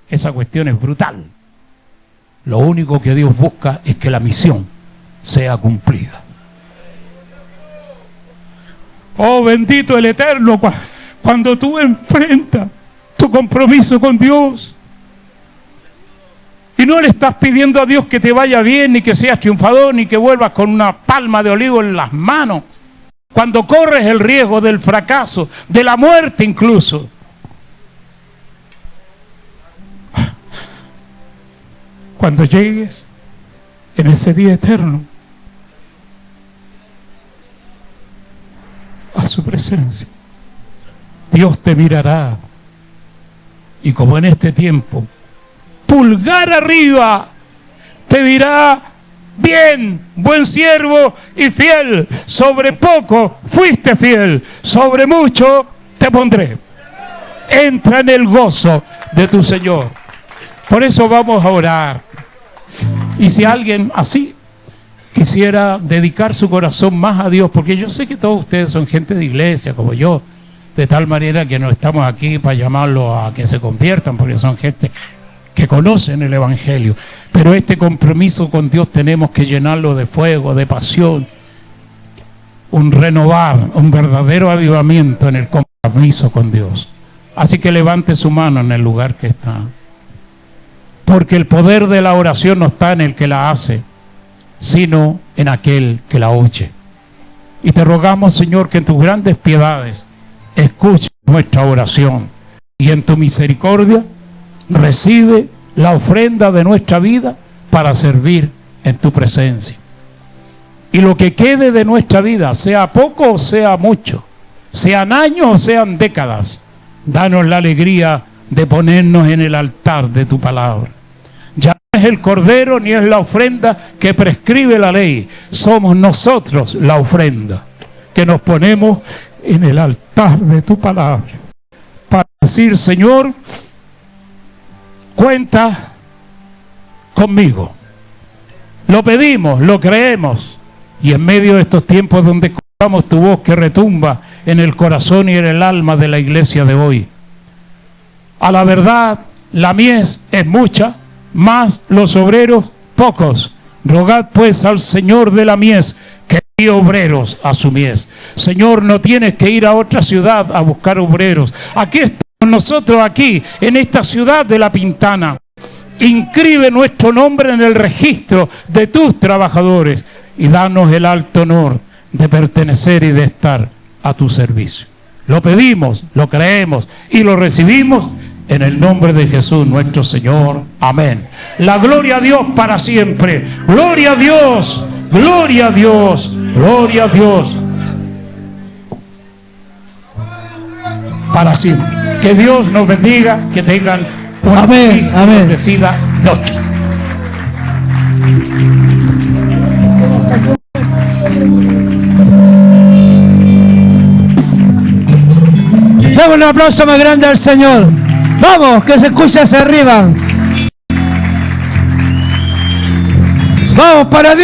Esa cuestión es brutal. Lo único que Dios busca es que la misión sea cumplida. Oh, bendito el Eterno, cuando tú enfrentas tu compromiso con Dios y no le estás pidiendo a Dios que te vaya bien, ni que seas triunfador, ni que vuelvas con una palma de olivo en las manos, cuando corres el riesgo del fracaso, de la muerte incluso. Cuando llegues en ese día eterno a su presencia, Dios te mirará y como en este tiempo, pulgar arriba, te dirá: bien, buen siervo y fiel, sobre poco fuiste fiel, sobre mucho te pondré. Entra en el gozo de tu Señor. Por eso vamos a orar. Y si alguien así quisiera dedicar su corazón más a Dios, porque yo sé que todos ustedes son gente de iglesia como yo, de tal manera que no estamos aquí para llamarlos a que se conviertan, porque son gente que conocen el Evangelio, pero este compromiso con Dios tenemos que llenarlo de fuego, de pasión, un renovar, un verdadero avivamiento en el compromiso con Dios. Así que levante su mano en el lugar que está, porque el poder de la oración no está en el que la hace, sino en aquel que la oye. Y te rogamos, Señor, que en tus grandes piedades escuche nuestra oración y en tu misericordia recibe la ofrenda de nuestra vida para servir en tu presencia. Y lo que quede de nuestra vida, sea poco o sea mucho, sean años o sean décadas, danos la alegría de ponernos en el altar de tu palabra. Ya no es el cordero ni es la ofrenda que prescribe la ley, somos nosotros la ofrenda que nos ponemos en el altar de tu palabra para decir: Señor, cuenta conmigo. Lo pedimos, lo creemos, y en medio de estos tiempos donde escuchamos tu voz que retumba en el corazón y en el alma de la iglesia de hoy, a la verdad la mies es mucha, mas los obreros pocos. Rogad pues al Señor de la mies que envíe obreros a su mies. Señor, no tienes que ir a otra ciudad a buscar obreros. Aquí estamos nosotros, aquí en esta ciudad de La Pintana. Inscribe nuestro nombre en el registro de tus trabajadores y danos el alto honor de pertenecer y de estar a tu servicio. Lo pedimos, lo creemos y lo recibimos en el nombre de Jesús nuestro Señor. Amén. La gloria a Dios para siempre. Gloria a Dios, gloria a Dios, gloria a Dios. para siempre. Que Dios nos bendiga, que tengan una feliz y bendecida noche. Demos un aplauso más grande al Señor. Vamos, que se escuche hacia arriba. Vamos, para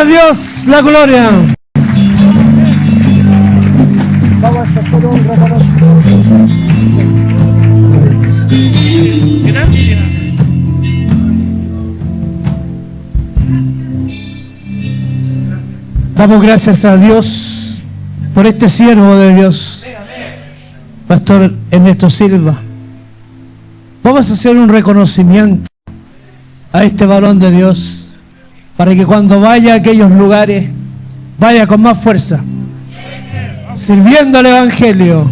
Dios la gloria. Vamos a hacer un reconocimiento. Gracias. Damos gracias a Dios por este siervo de Dios, Pastor Ernesto Silva. Vamos a hacer un reconocimiento a este varón de Dios, para que cuando vaya a aquellos lugares, vaya con más fuerza, sirviendo al Evangelio,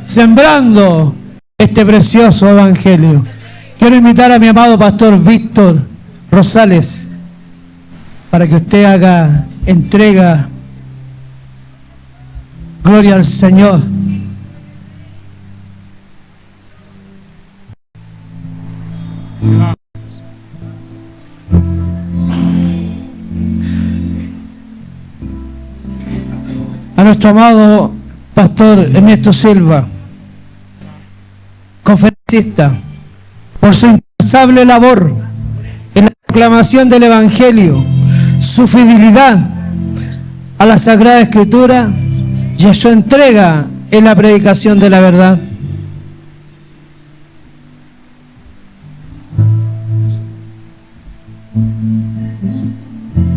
sembrando este precioso Evangelio. Quiero invitar a mi amado Pastor Víctor Rosales, para que usted haga entrega. Gloria al Señor. A nuestro amado Pastor Ernesto Silva, conferencista, por su incansable labor en la proclamación del Evangelio, su fidelidad a la Sagrada Escritura y a su entrega en la predicación de la verdad.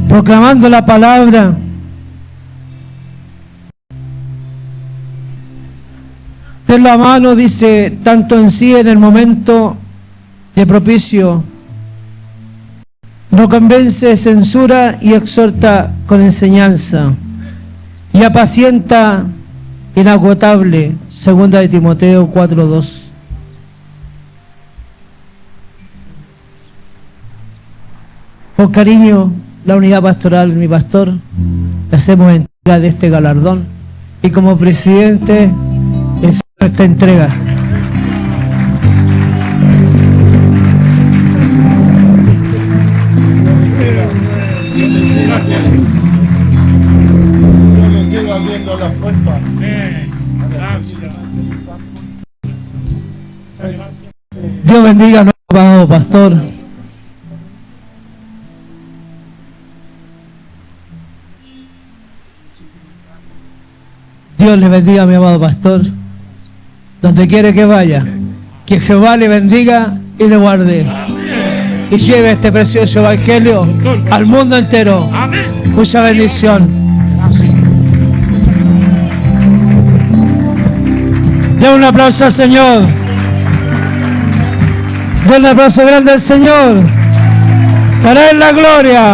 Proclamando la palabra, ten la mano, dice, tanto en sí en el momento de propicio, no convence, censura y exhorta con enseñanza, y apacienta inagotable. Segunda de Timoteo 4:2. Con cariño, la unidad pastoral, mi pastor, le hacemos entrega de este galardón, y como presidente es esta entrega. Gracias. Dios le siga abriendo las puertas. Gracias. Dios bendiga a nuestro amado pastor. Dios le bendiga a mi amado pastor, donde quiere que vaya. Que Jehová le bendiga y le guarde. Y lleve este precioso evangelio al mundo entero. Mucha bendición. Den un aplauso al Señor. Den un aplauso grande al Señor. Para Él la gloria.